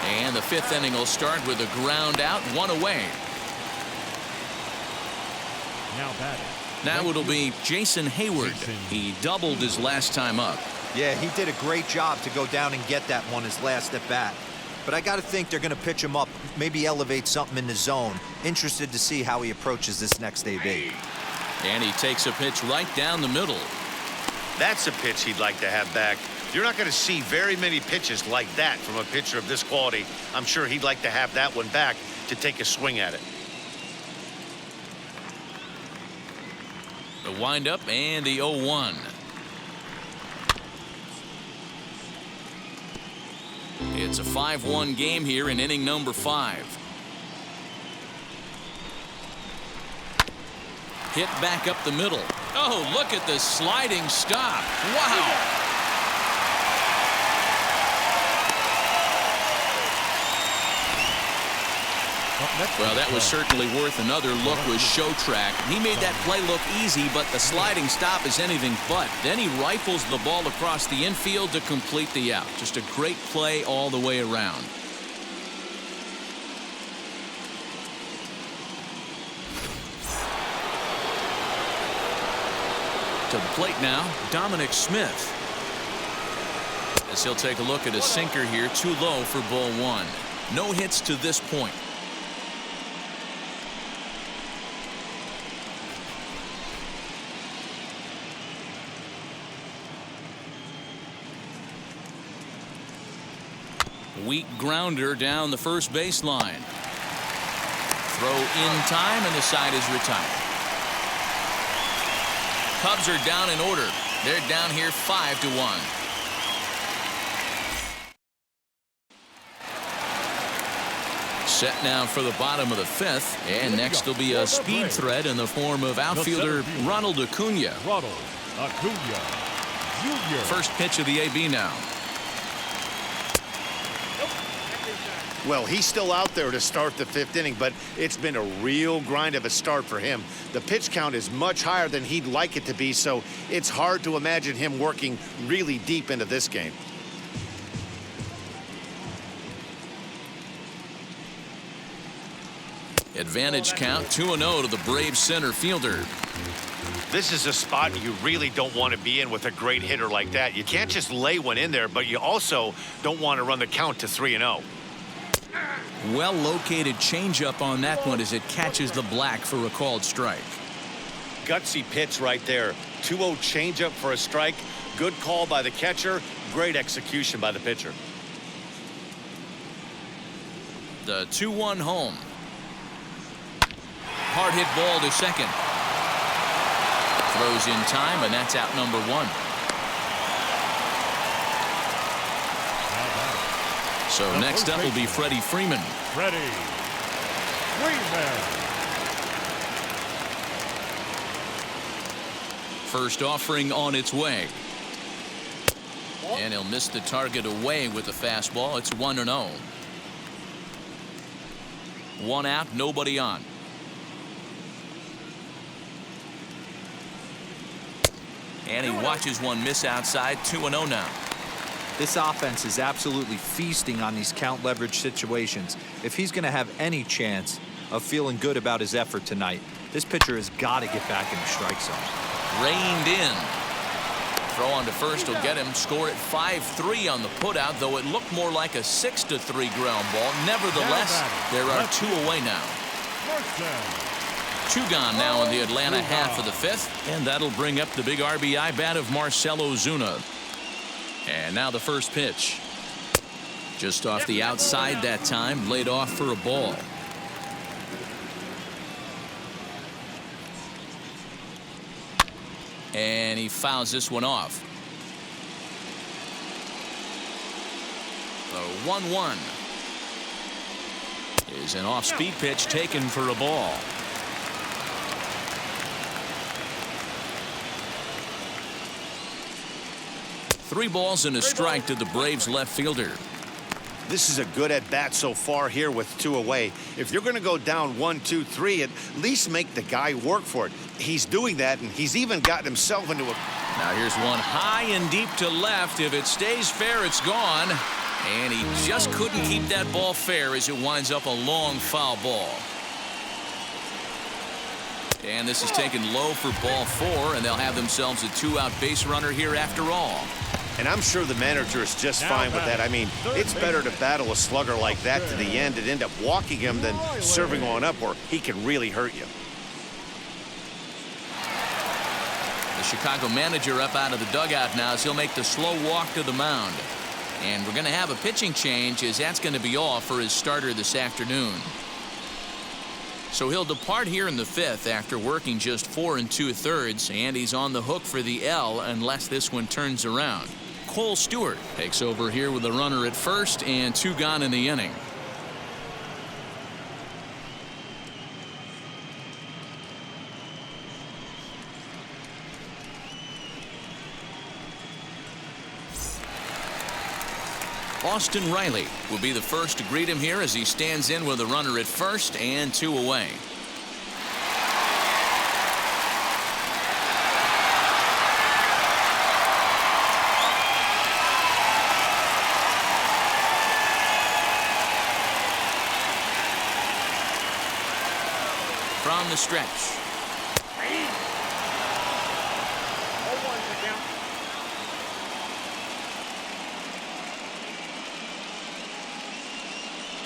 And the 5th inning will start with a ground out, 1 away. Now batting. Now it'll be Jason Hayward. He doubled his last time up. Yeah, he did a great job to go down and get that one his last at bat. But I got to think they're going to pitch him up, maybe elevate something in the zone. Interested to see how he approaches this next AB. And he takes a pitch right down the middle. That's a pitch he'd like to have back. You're not going to see very many pitches like that from a pitcher of this quality. I'm sure he'd like to have that one back to take a swing at it. The windup and the 0-1. It's a 5-1 game here in inning number 5. Hit back up the middle. Oh, look at the sliding stop. Wow. Well, that was certainly worth another look with Show Track. He made that play look easy, but the sliding stop is anything but. Then he rifles the ball across the infield to complete the out. Just a great play all the way around. To the plate now, Dominic Smith. As he'll take a look at a sinker here, too low for ball one. No hits to this point. Weak grounder down the first baseline. Throw in time, and the side is retired. Cubs are down in order. They're down here 5-1. Set now for the bottom of the fifth, and next will be a speed threat in the form of outfielder Ronald Acuna. Ronald Acuna Jr. First pitch of the AB now. Well, he's still out there to start the fifth inning, but it's been a real grind of a start for him. The pitch count is much higher than he'd like it to be, so it's hard to imagine him working really deep into this game. Advantage count 2-0 to the Braves center fielder. This is a spot you really don't want to be in with a great hitter like that. You can't just lay one in there, but you also don't want to run the count to 3-0. Well located changeup on that one as it catches the black for a called strike. Gutsy pitch right there. 2-0 changeup for a strike. Good call by the catcher. Great execution by the pitcher. The 2-1 home. Hard hit ball to second. Throws in time, and that's out number one. So next up will be Freddie Freeman. Freddie Freeman. First offering on its way. And he'll miss the target away with the fastball. It's 1-0. One out, nobody on. And he watches one miss outside. 2-0 now. This offense is absolutely feasting on these count leverage situations. If he's going to have any chance of feeling good about his effort tonight, this pitcher has got to get back in the strike zone. Reined in. Throw on to first will get him. Score at 5-3 on the putout, though it looked more like a 6-3 ground ball. Nevertheless, there are two away now. Two gone now in the Atlanta half of the fifth, and that'll bring up the big RBI bat of Marcell Ozuna. And now the first pitch. Just off the outside that time, laid off for a ball. And he fouls this one off. The 1-1 is an off-speed pitch taken for a ball. Three balls and a strike to the Braves left fielder. This is a good at-bat so far here with two away. If you're going to go down 1-2-3, at least make the guy work for it. He's doing that, and he's even gotten himself into a... Now here's one high and deep to left. If it stays fair, it's gone. And he just couldn't keep that ball fair as it winds up a long foul ball. And this is taken low for ball four, and they'll have themselves a two-out base runner here after all. And I'm sure the manager is just fine with that. I mean, it's better to battle a slugger like that to the end and end up walking him than serving on up where he can really hurt you. The Chicago manager up out of the dugout now as he'll make the slow walk to the mound. And we're going to have a pitching change as that's going to be all for his starter this afternoon. So he'll depart here in the fifth after working just 4 2/3, and he's on the hook for the L unless this one turns around. Cole Stewart takes over here with a runner at first and two gone in the inning. Austin Riley will be the first to greet him here as he stands in with a runner at first and two away. From the stretch.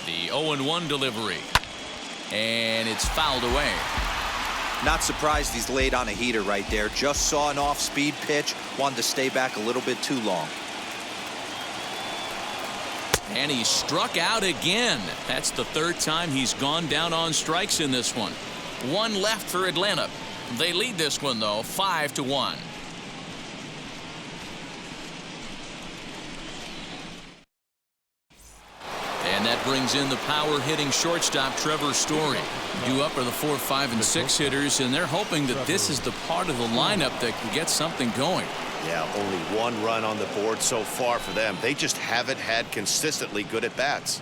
The 0-1 delivery. And it's fouled away. Not surprised he's laid on a heater right there. Just saw an off-speed pitch. Wanted to stay back a little bit too long. And he struck out again. That's the third time he's gone down on strikes in this one. One left for Atlanta. They lead this one, though, 5-1. And that brings in the power-hitting shortstop, Trevor Story. Due up are the 4, 5, and 6 hitters, and they're hoping that this is the part of the lineup that can get something going. Yeah, only one run on the board so far for them. They just haven't had consistently good at-bats.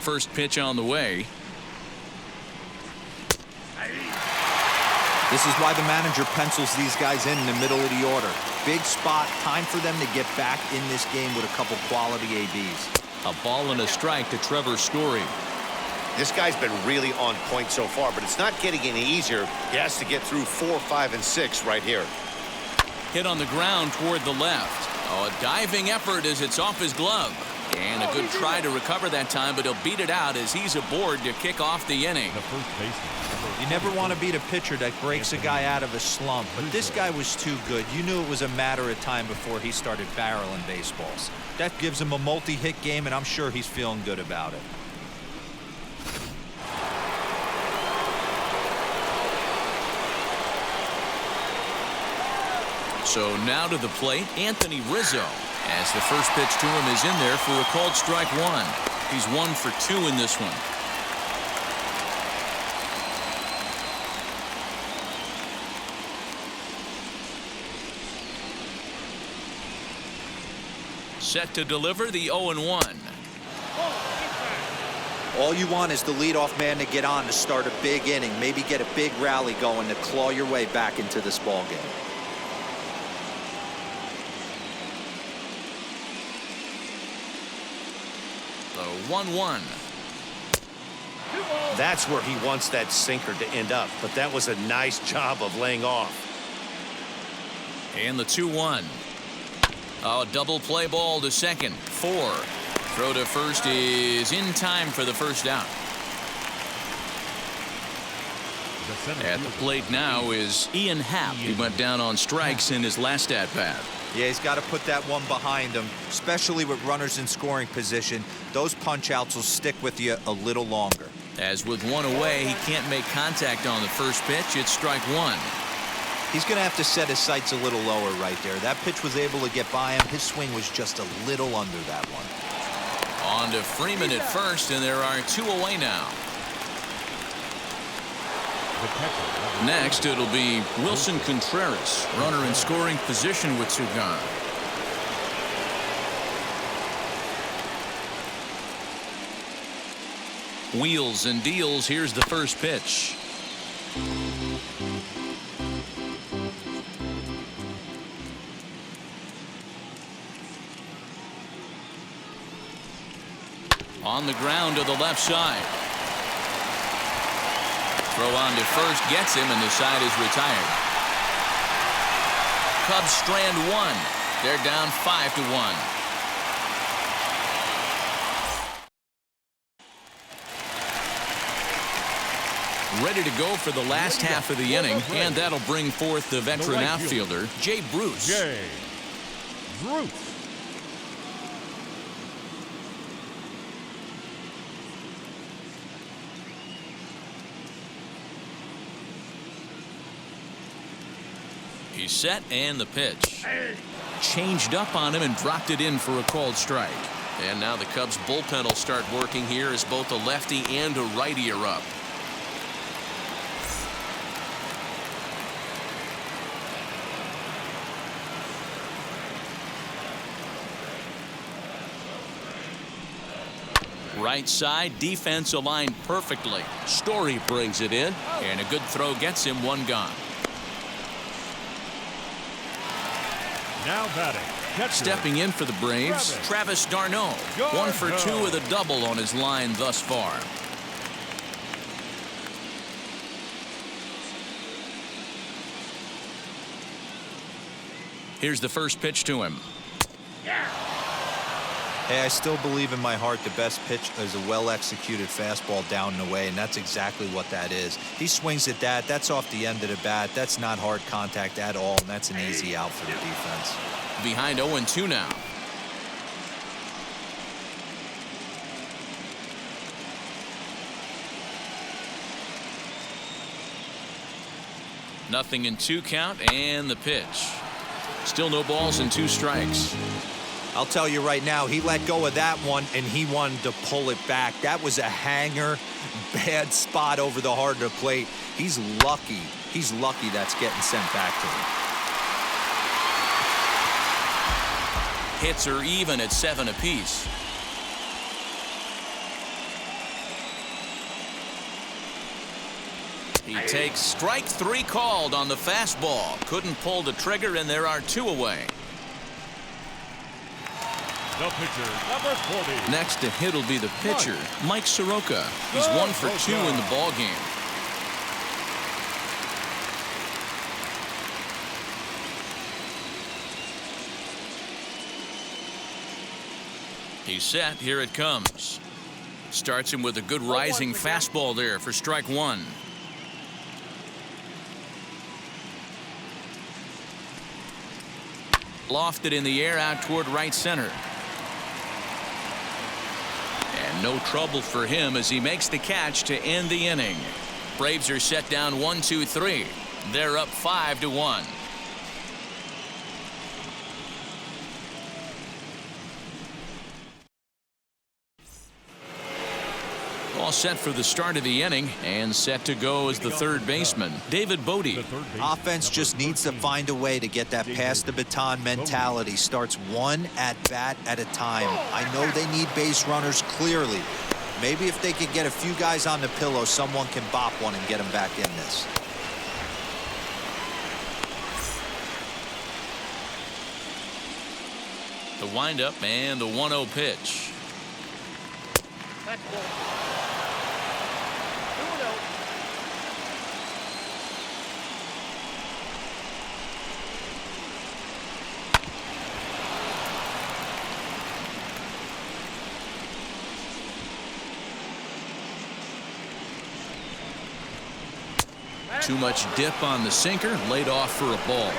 First pitch on the way. This is why the manager pencils these guys in the middle of the order. Big spot, time for them to get back in this game with a couple quality ABs. A ball and a strike to Trevor Story. This guy's been really on point so far, but it's not getting any easier. He has to get through 4, 5, and 6 right here. Hit on the ground toward the left. Oh, a diving effort as it's off his glove. And a good try to recover that time, but he'll beat it out as he's aboard to kick off the inning. The first baseman. You never want to beat a pitcher that breaks a guy out of a slump, but this guy was too good. You knew it was a matter of time before he started barreling baseballs. That gives him a multi-hit game, and I'm sure he's feeling good about it. So now to the plate, Anthony Rizzo. As the first pitch to him is in there for a called strike one. He's 1 for 2 in this one. Set to deliver the 0-1. All you want is the leadoff man to get on to start a big inning, maybe get a big rally going to claw your way back into this ball game. The 1-1. That's where he wants that sinker to end up, but that was a nice job of laying off. And the 2-1. Oh, double play ball to second. 4. Throw to first is in time for the first out. At the plate now is Ian Happ. He went down on strikes in his last at-bat. Yeah, he's got to put that one behind him, especially with runners in scoring position. Those punch-outs will stick with you a little longer. As with one away, he can't make contact on the first pitch. It's strike one. He's going to have to set his sights a little lower right there. That pitch was able to get by him. His swing was just a little under that one. On to Freeman at first, and there are 2 away now. Next, it'll be Wilson Contreras, runner in scoring position with 2 gone. Wheels and deals. Here's the first pitch. On the ground to the left side. Throw on to first gets him, and the side is retired. Cubs strand 1. They're down 5-1. Ready to go for the last half of the inning, and that'll bring forth the veteran outfielder, Jay Bruce. Jay Bruce. He's set, and the pitch. Changed up on him and dropped it in for a called strike. And now the Cubs bullpen will start working here as both a lefty and a righty are up. Right side, defense aligned perfectly. Story brings it in, and a good throw gets him 1 gone. Now batting. Catcher. Stepping in for the Braves, Travis d'Arnaud. 1 for 2 with a double on his line thus far. Here's the first pitch to him. Hey, I still believe in my heart the best pitch is a well-executed fastball down and away, and that's exactly what that is. He swings at that. That's off the end of the bat. That's not hard contact at all, and that's an easy out for the defense. Behind 0-2 now. Nothing in 2 count, and the pitch. Still no balls and 2 strikes. I'll tell you right now, he let go of that one, and he wanted to pull it back. That was a hanger, bad spot over the heart of the plate. He's lucky. He's lucky that's getting sent back to him. Hits are even at 7 apiece. He takes strike 3 called on the fastball. Couldn't pull the trigger, and there are 2 away. The pitcher, number 40. Next to hit will be the pitcher, Mike Soroka. He's 1 for 2 in the ball game. He's set. Here it comes. Starts him with a good rising fastball there for strike 1. Lofted in the air out toward right center. And no trouble for him as he makes the catch to end the inning. Braves are set down 1-2-3. They're up 5-1. All set for the start of the inning and set to go as the third baseman, David Bodie. Offense just needs to find a way to get that pass the baton mentality. Starts 1 at bat at a time. I know they need base runners clearly. Maybe if they could get a few guys on the pillow, someone can bop one and get them back in this. The windup and the 1-0 pitch. Too much dip on the sinker, laid off for a ball.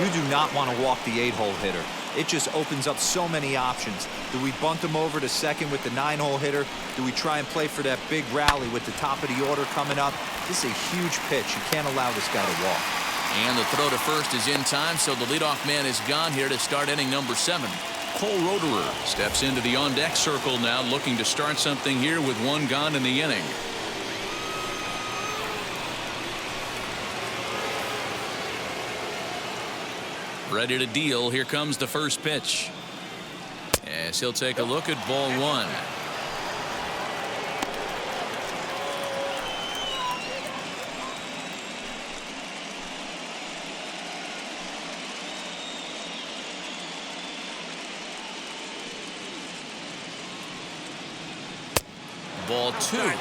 You do not want to walk the 8-hole hitter. It just opens up so many options. Do we bunt him over to second with the 9-hole hitter? Do we try and play for that big rally with the top of the order coming up? This is a huge pitch. You can't allow this guy to walk. And the throw to first is in time, so the leadoff man is gone here to start inning number 7. Cole Roederer steps into the on-deck circle now, looking to start something here with 1 gone in the inning. Ready to deal. Here comes the first pitch. As he'll take a look at ball 1. Ball 2.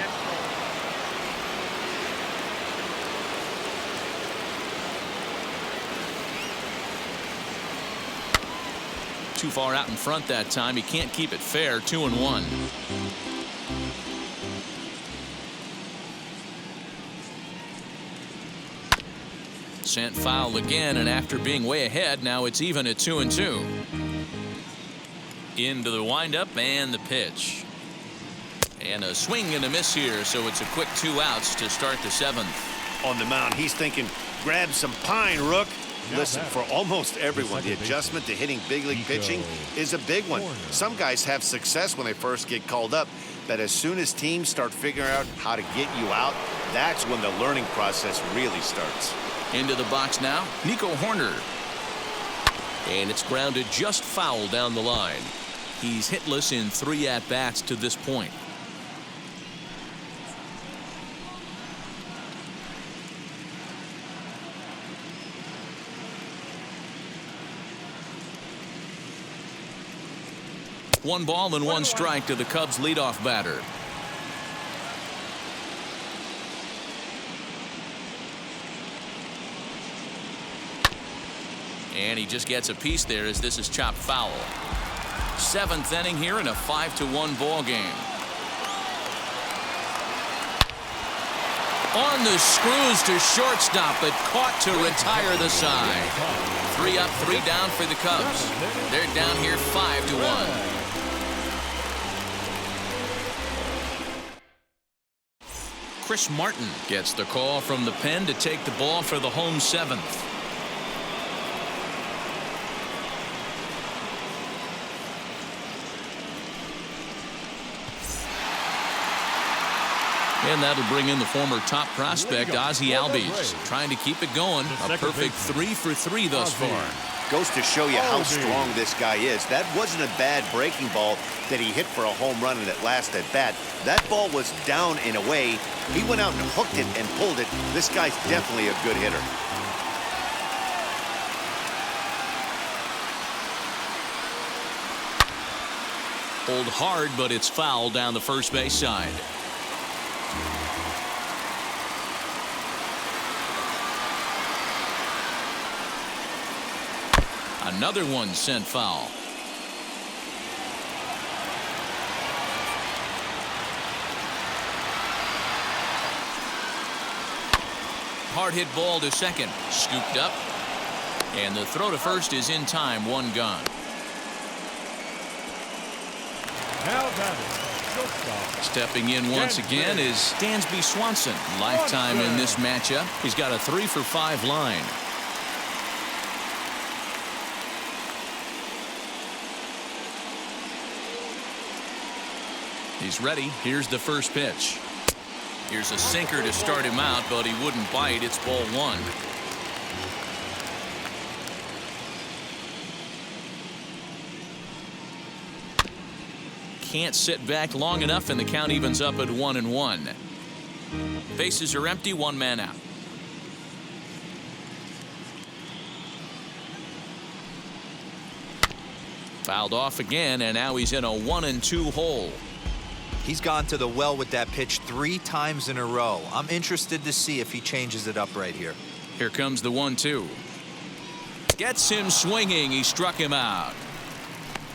Too far out in front that time. He can't keep it fair. 2-1. Sent foul again, and after being way ahead, now it's even at 2-2. Into the windup and the pitch. And a swing and a miss here, so it's a quick 2 outs to start the 7th. On the mound, he's thinking, grab some pine, Rook. Listen, for almost everyone, the adjustment to hitting big league pitching is a big one. Some guys have success when they first get called up, but as soon as teams start figuring out how to get you out, that's when the learning process really starts. Into the box now, Nico Horner. And it's grounded just foul down the line. He's hitless in 3 at-bats to this point. One ball and 1 strike to the Cubs leadoff batter. And he just gets a piece there as this is chopped foul. 7th inning here in a 5-1 ball game. On the screws to shortstop, but caught to retire the side. 3 up, 3 down for the Cubs. They're down here 5-1. Chris Martin gets the call from the pen to take the ball for the home 7th. And that'll bring in the former top prospect, Ozzie Albies, trying to keep it going. A perfect 3 for 3 thus far. Goes to show you how strong this guy is. That wasn't a bad breaking ball that he hit for a home run in that last at bat. That ball was down and away. He went out and hooked it and pulled it. This guy's definitely a good hitter. Pulled hard, but it's foul down the first base side. Another one sent foul. Hard hit ball to second. Scooped up. And the throw to first is in time. 1 gone. Now batting, stepping in once again is Dansby Swanson. Lifetime in this matchup. He's got a 3 for 5 line. He's ready. Here's the first pitch. Here's a sinker to start him out, but he wouldn't bite. It's ball 1. Can't sit back long enough, and the count evens up at 1-1. Bases are empty, 1 man out. Fouled off again, and now he's in a 1-2 hole. He's gone to the well with that pitch 3 times in a row. I'm interested to see if he changes it up right here. Here comes the 1-2. Gets him swinging. He struck him out.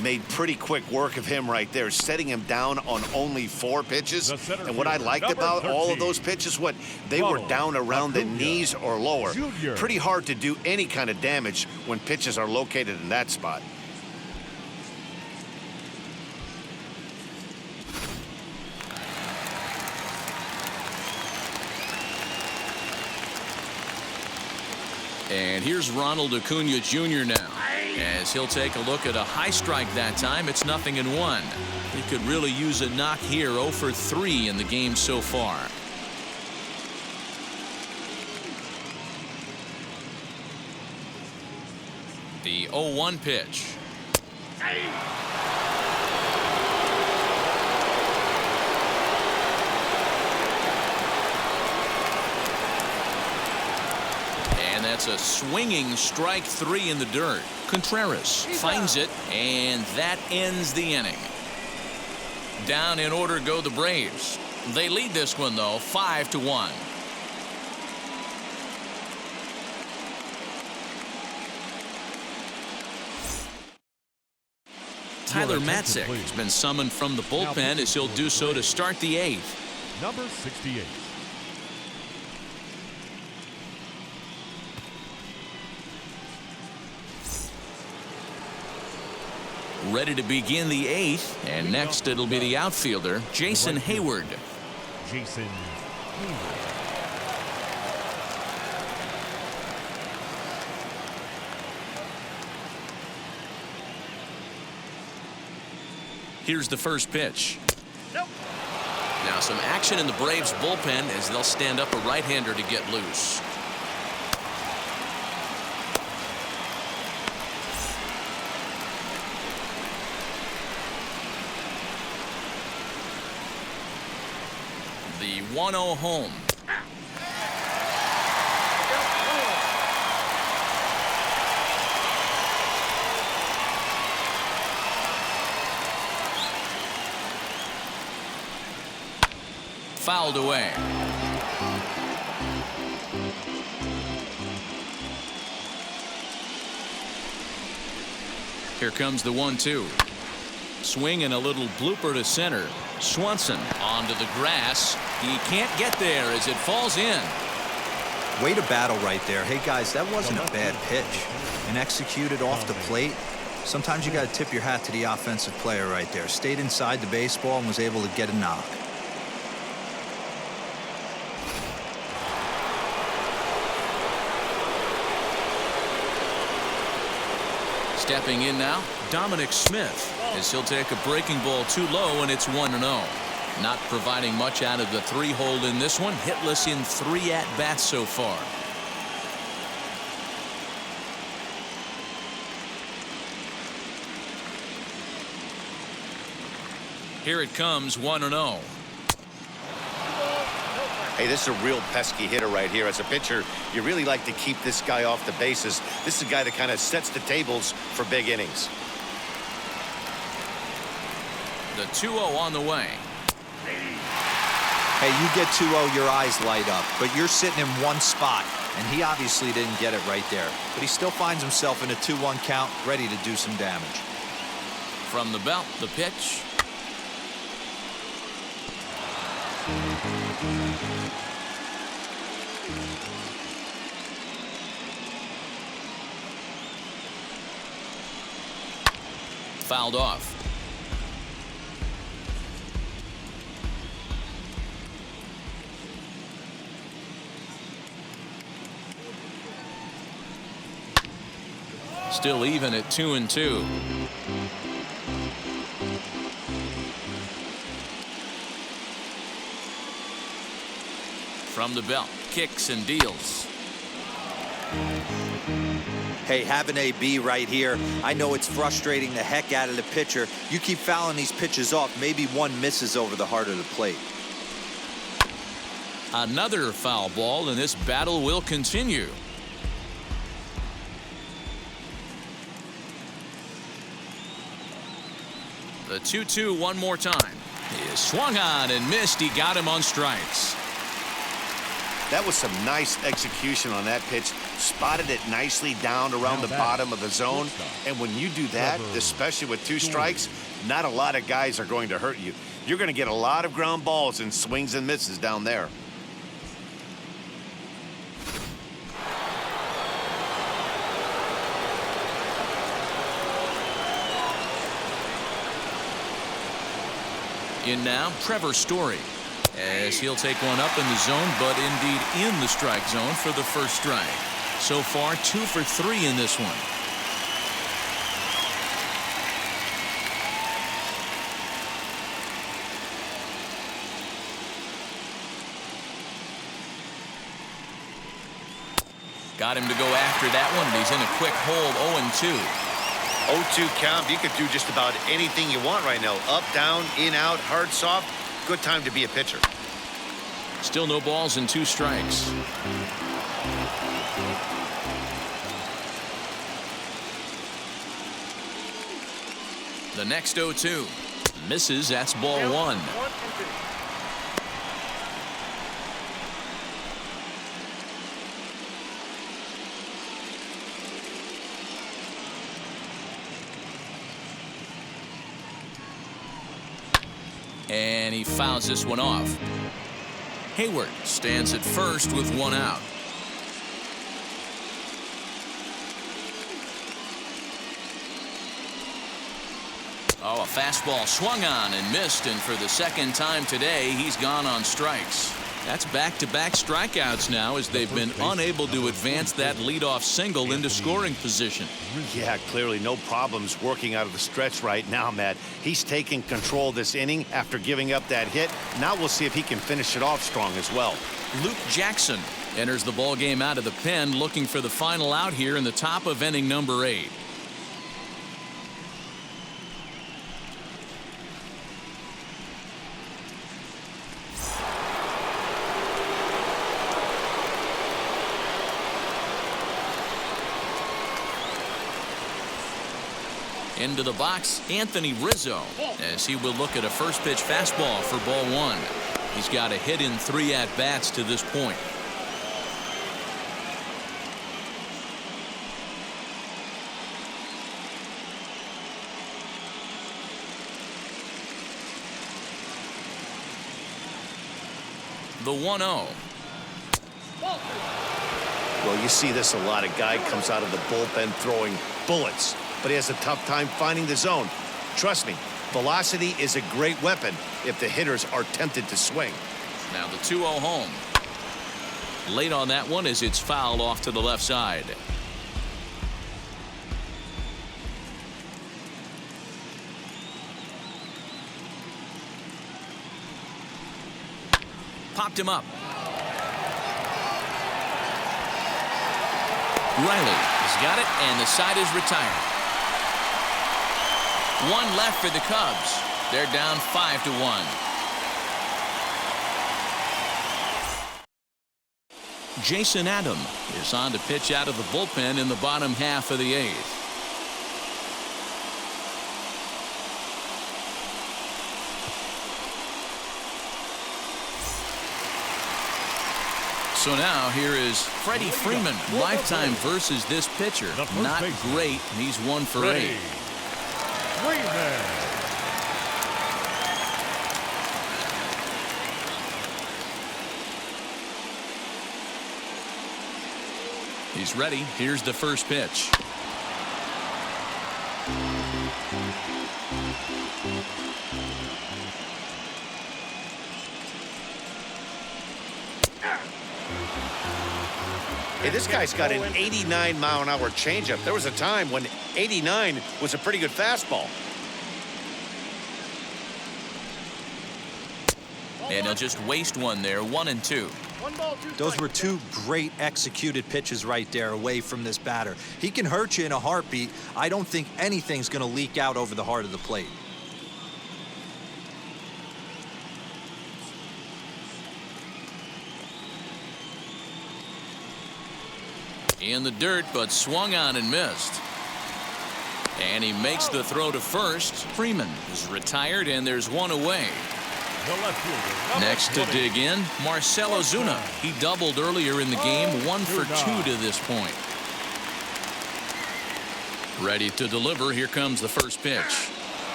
Made pretty quick work of him right there, setting him down on only 4 pitches. And what I liked about all of those pitches, they were down around the knees or lower. Pretty hard to do any kind of damage when pitches are located in that spot. And here's Ronald Acuna Jr. now, as he'll take a look at a high strike that time. It's 0-1. He could really use a knock here. 0 for 3 in the game so far. The 0-1 pitch. That's a swinging strike 3 in the dirt. Contreras finds it, and that ends the inning. Down in order go the Braves. They lead this one, though, 5-1. Tyler Matzik has been summoned from the bullpen as he'll do so to start the 8th. Number 68. Ready to begin the 8th, and next it'll be the outfielder, Jason Hayward. Jason Hayward. Here's the first pitch. Now some action in the Braves bullpen as they'll stand up a right-hander to get loose. The 1-0 home. Fouled away. Here comes the 1-2. Swing and a little blooper to center. Swanson onto the grass. He can't get there as it falls in. Way to battle right there. Hey, guys, that wasn't a bad pitch. And executed off the plate. Sometimes you got to tip your hat to the offensive player right there. Stayed inside the baseball and was able to get a knock. Stepping in now, Dominic Smith, as he'll take a breaking ball too low, and it's 1-0. Not providing much out of the 3-hole in this one. Hitless in 3 at-bats so far. Here it comes, 1-0. Hey, this is a real pesky hitter right here. As a pitcher, you really like to keep this guy off the bases. This is a guy that kind of sets the tables for big innings. The 2-0 on the way. Hey, you get 2-0, your eyes light up, but you're sitting in one spot, and he obviously didn't get it right there. But he still finds himself in a 2-1 count, ready to do some damage. From the belt, the pitch. Fouled off. Still even at 2-2. From the belt, kicks and deals. Hey, have an AB right here. I know it's frustrating the heck out of the pitcher. You keep fouling these pitches off, maybe one misses over the heart of the plate. Another foul ball, and this battle will continue. The 2-2 one more time. He is swung on and missed. He got him on strikes. That was some nice execution on that pitch. Spotted it nicely down around the bottom of the zone. And when you do that, especially with 2 strikes, not a lot of guys are going to hurt you. You're going to get a lot of ground balls and swings and misses down there. In now, Trevor Story, as he'll take one up in the zone, but indeed in the strike zone for the first strike. So far, 2 for 3 in this one. Got him to go after that one, and he's in a quick hold, 0-2. 0-2 count. You could do just about anything you want right now. Up, down, in, out, hard, soft. Good time to be a pitcher. Still no balls and 2 strikes. The next 0-2 misses. That's ball 1. And he fouls this one off. Hayward stands at first with 1 out. Oh, a fastball swung on and missed, and for the second time today, he's gone on strikes. That's back-to-back strikeouts now, as they've been unable to advance that leadoff single into scoring position. Yeah, clearly no problems working out of the stretch right now, Matt. He's taking control of this inning after giving up that hit. Now we'll see if he can finish it off strong as well. Luke Jackson enters the ball game out of the pen, looking for the final out here in the top of inning number 8. Into the box, Anthony Rizzo, as he will look at a first pitch fastball for ball 1. He's got a hit in 3 at-bats to this point. The 1-0. Well, you see this a lot. A guy comes out of the bullpen throwing bullets, but he has a tough time finding the zone. Trust me, velocity is a great weapon if the hitters are tempted to swing. Now the 2-0 home. Late on that one as it's fouled off to the left side. Popped him up. Riley has got it, and the side is retired. One left for the Cubs. They're down 5-1. Jason Adam is on to pitch out of the bullpen in the bottom half of the 8th. So now here is Freddie Freeman. Lifetime versus this pitcher. Not great. He's 1 for 8. Freeman. He's ready. Here's the first pitch. Hey, this guy's got an 89-mile-an-hour changeup. There was a time when 89 was a pretty good fastball. And he'll just waste one there. 1-2. Those were 2 great executed pitches right there away from this batter. He can hurt you in a heartbeat. I don't think anything's going to leak out over the heart of the plate. In the dirt, but swung on and missed. And he makes the throw to first. Freeman is retired, and there's one away. The left fielder. Next to dig in, Marcell Ozuna. He doubled earlier in the game, 1 for 2 to this point. Ready to deliver. Here comes the first pitch.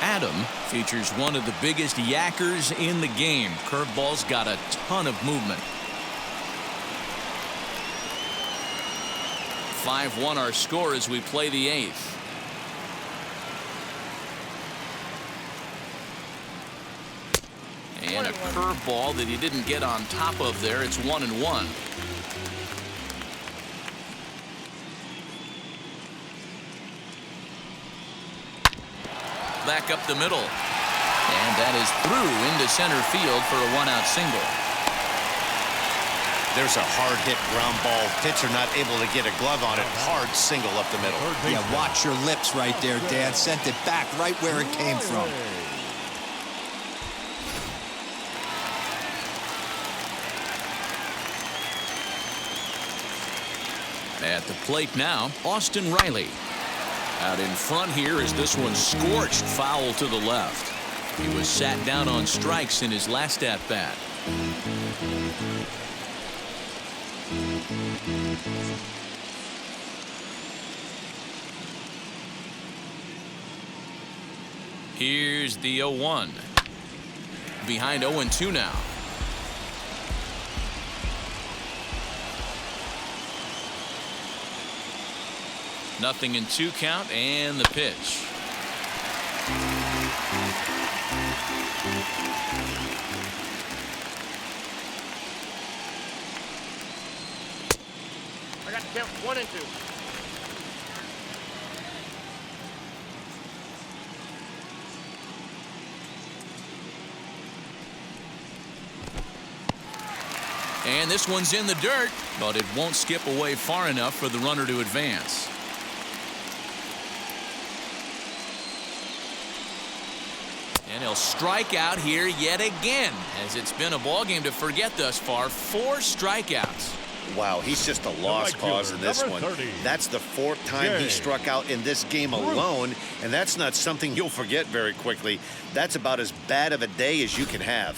Adam features one of the biggest yackers in the game. Curveball's got a ton of movement. 5-1 our score as we play the 8th. And a curveball that he didn't get on top of there. It's 1-1. Back up the middle. And that is through into center field for a 1-out single. There's a hard-hit ground ball. Pitcher not able to get a glove on it. Hard single up the middle. Yeah, watch your lips right there, Dan. Sent it back right where it came from. At the plate now, Austin Riley. Out in front here as this one scorched foul to the left. He was sat down on strikes in his last at-bat. Here's the 0-1. Behind 0-2 now. Nothing in 2 count, and the pitch. I got to count 1 and 2. And this one's in the dirt, but it won't skip away far enough for the runner to advance. And he'll strike out here yet again, as it's been a ball game to forget thus far. 4 strikeouts. Wow, he's just a lost cause in this one. That's the 4th time he struck out in this game alone, and that's not something you'll forget very quickly. That's about as bad of a day as you can have.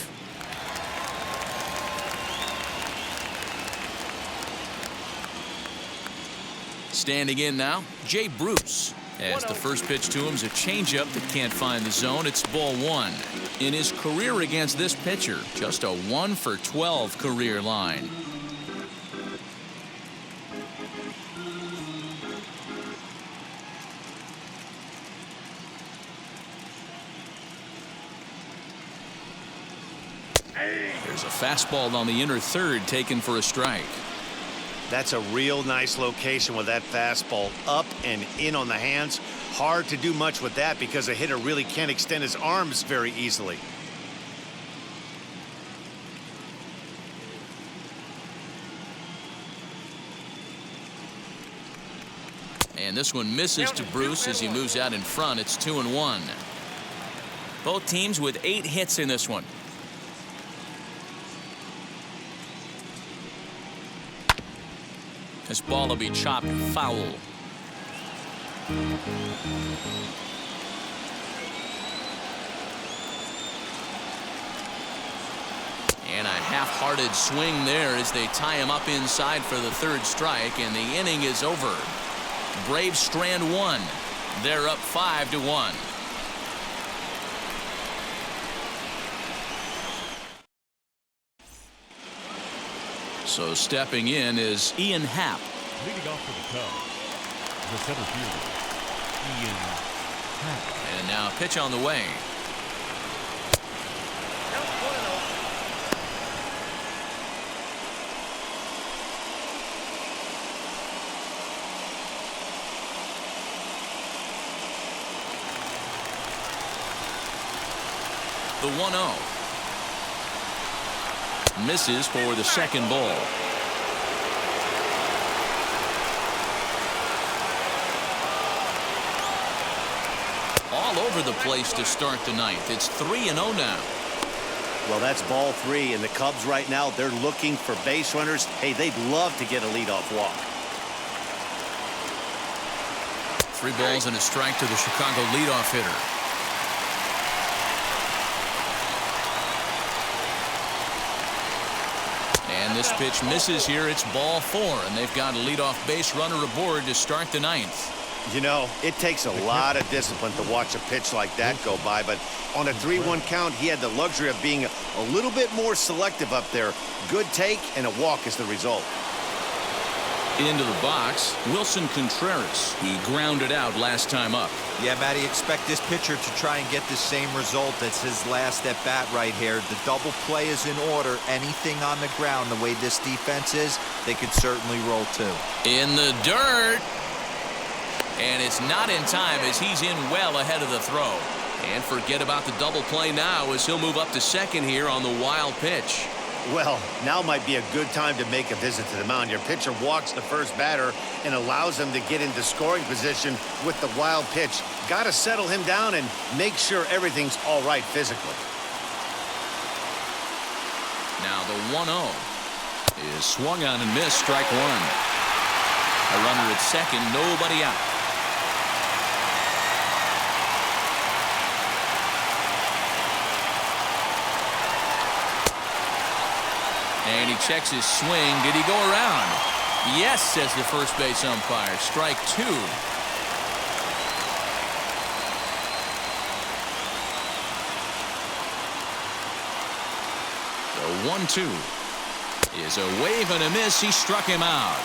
Standing in now, Jay Bruce. As the first pitch to him is a changeup that can't find the zone. It's ball one. In his career against this pitcher, just a 1 for 12 career line. There's a fastball on the inner third taken for a strike. That's a real nice location with that fastball up and in on the hands. Hard to do much with that because a hitter really can't extend his arms very easily. And this one misses to Bruce as he moves out in front. It's 2-1. Both teams with 8 hits in this one. This ball will be chopped foul. And a half-hearted swing there as they tie him up inside for the third strike, and the inning is over. Braves strand one. They're up 5-1. So stepping in is Ian Happ. Leading off for the Cubs, the center fielder, Ian Happ. And now a pitch on the way. The 1-0. Misses for the second ball. All over the place to start the ninth. It's 3-0 now. Well, that's ball 3, and the Cubs right now, they're looking for base runners. Hey, they'd love to get a leadoff walk. 3 balls and a strike to the Chicago leadoff hitter. And this pitch misses here. It's ball 4, and they've got a leadoff base runner aboard to start the ninth. You know, it takes a lot of discipline to watch a pitch like that go by, but on a 3-1 count, he had the luxury of being a little bit more selective up there. Good take, and a walk is the result. Into the box, Wilson Contreras. He grounded out last time up. Yeah, Matty, expect this pitcher to try and get the same result as his last at bat right here. The double play is in order. Anything on the ground, the way this defense is, they could certainly roll too. In the dirt. And it's not in time as he's in well ahead of the throw. And forget about the double play now as he'll move up to second here on the wild pitch. Well, now might be a good time to make a visit to the mound. Your pitcher walks the first batter and allows him to get into scoring position with the wild pitch. Got to settle him down and make sure everything's all right physically. Now the 1-0 is swung on and missed, strike one. A runner at second, nobody out. And he checks his swing. Did he go around? Yes, says the first base umpire. Strike 2. The 1-2 is a wave and a miss. He struck him out.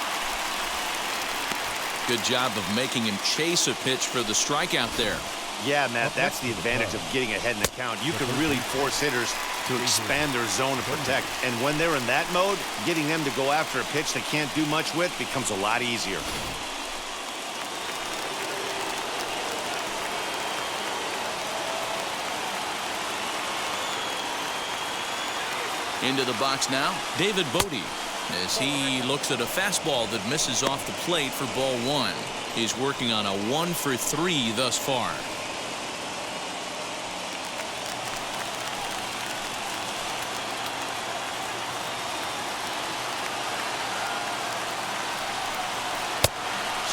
Good job of making him chase a pitch for the strikeout there. Yeah, Matt, that's the advantage of getting ahead in the count. You can really force hitters to expand their zone and protect. And when they're in that mode, getting them to go after a pitch they can't do much with becomes a lot easier. Into the box now, David Bodie, as he looks at a fastball that misses off the plate for ball 1. He's working on a 1 for 3 thus far.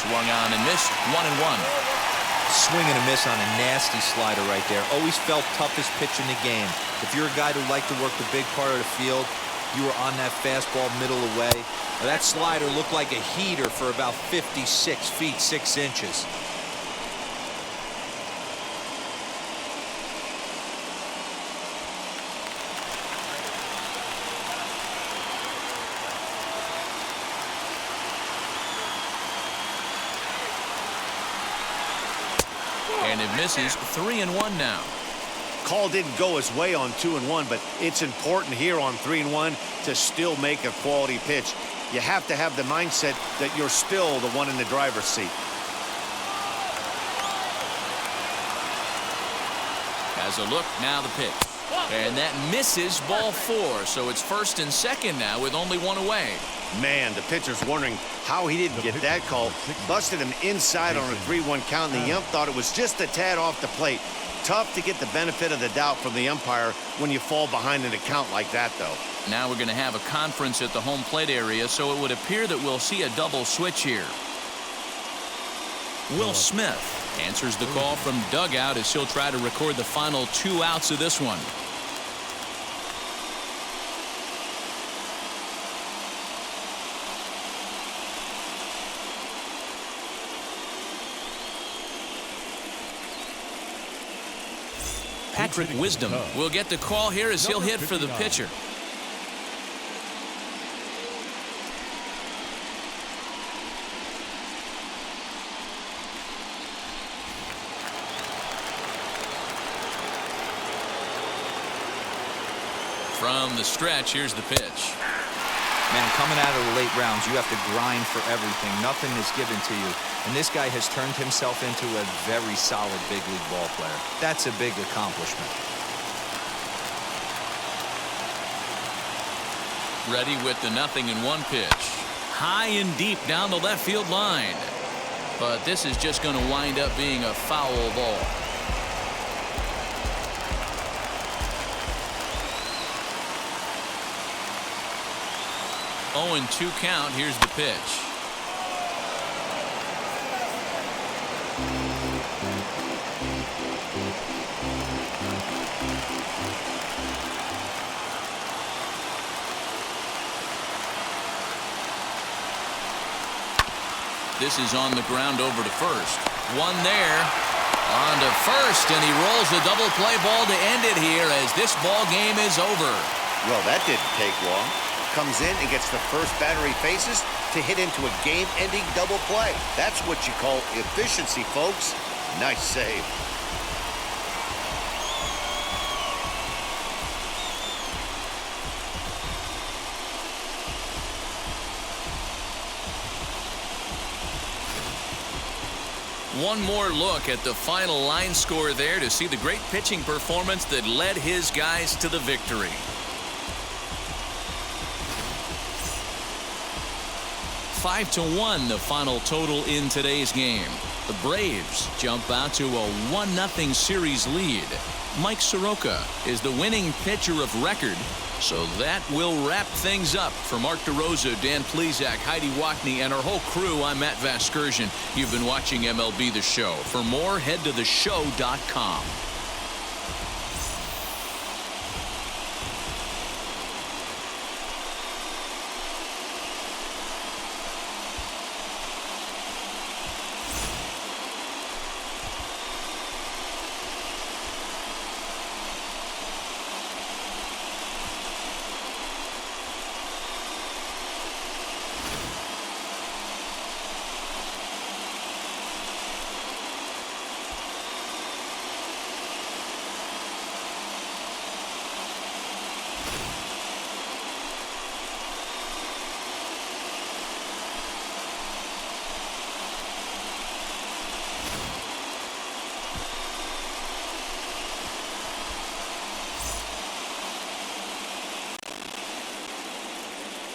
Swung on and missed. 1-1. Swing and a miss on a nasty slider right there. Always felt toughest pitch in the game. If you're a guy who liked to work the big part of the field, you were on that fastball middle away. Now, that slider looked like a heater for about 56 feet 6 inches. And it misses 3-1 now. Call didn't go his way on 2-1, but it's important here on 3-1 to still make a quality pitch. You have to have the mindset that you're still the one in the driver's seat. Has a look, now the pitch. And that misses ball 4, so it's 1st and 2nd now with only 1 away. Man, the pitcher's wondering how he didn't get that call. Busted him inside on a 3-1 count, and the ump thought it was just a tad off the plate. Tough to get the benefit of the doubt from the umpire when you fall behind in a count like that, though. Now we're going to have a conference at the home plate area, so it would appear that we'll see a double switch here. Will Smith answers the call from dugout as he'll try to record the final 2 outs of this one. Patrick Wisdom will get the call here as he'll hit for the pitcher. From the stretch, here's the pitch. Man, coming out of the late rounds, you have to grind for everything. Nothing is given to you. And this guy has turned himself into a very solid big league ball player. That's a big accomplishment. Ready with the 0-1 pitch. High and deep down the left field line. But this is just going to wind up being a foul ball. 0-2 count. Here's the pitch. This is on the ground over to first. One there. On to first, and he rolls the double play ball to end it here as this ball game is over. Well, that didn't take long. Comes in and gets the first batter he faces to hit into a game-ending double play. That's what you call efficiency, folks. Nice save. One more look at the final line score there to see the great pitching performance that led his guys to the victory. 5-1 the final total in today's game. The Braves jump out to a 1-0 series lead. Mike Soroka is the winning pitcher of record. So that will wrap things up. For Mark DeRosa, Dan Plesac, Heidi Wackney, and our whole crew, I'm Matt Vasgersian. You've been watching MLB The Show. For more, head to theshow.com.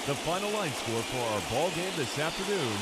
The final line score for our ball game this afternoon: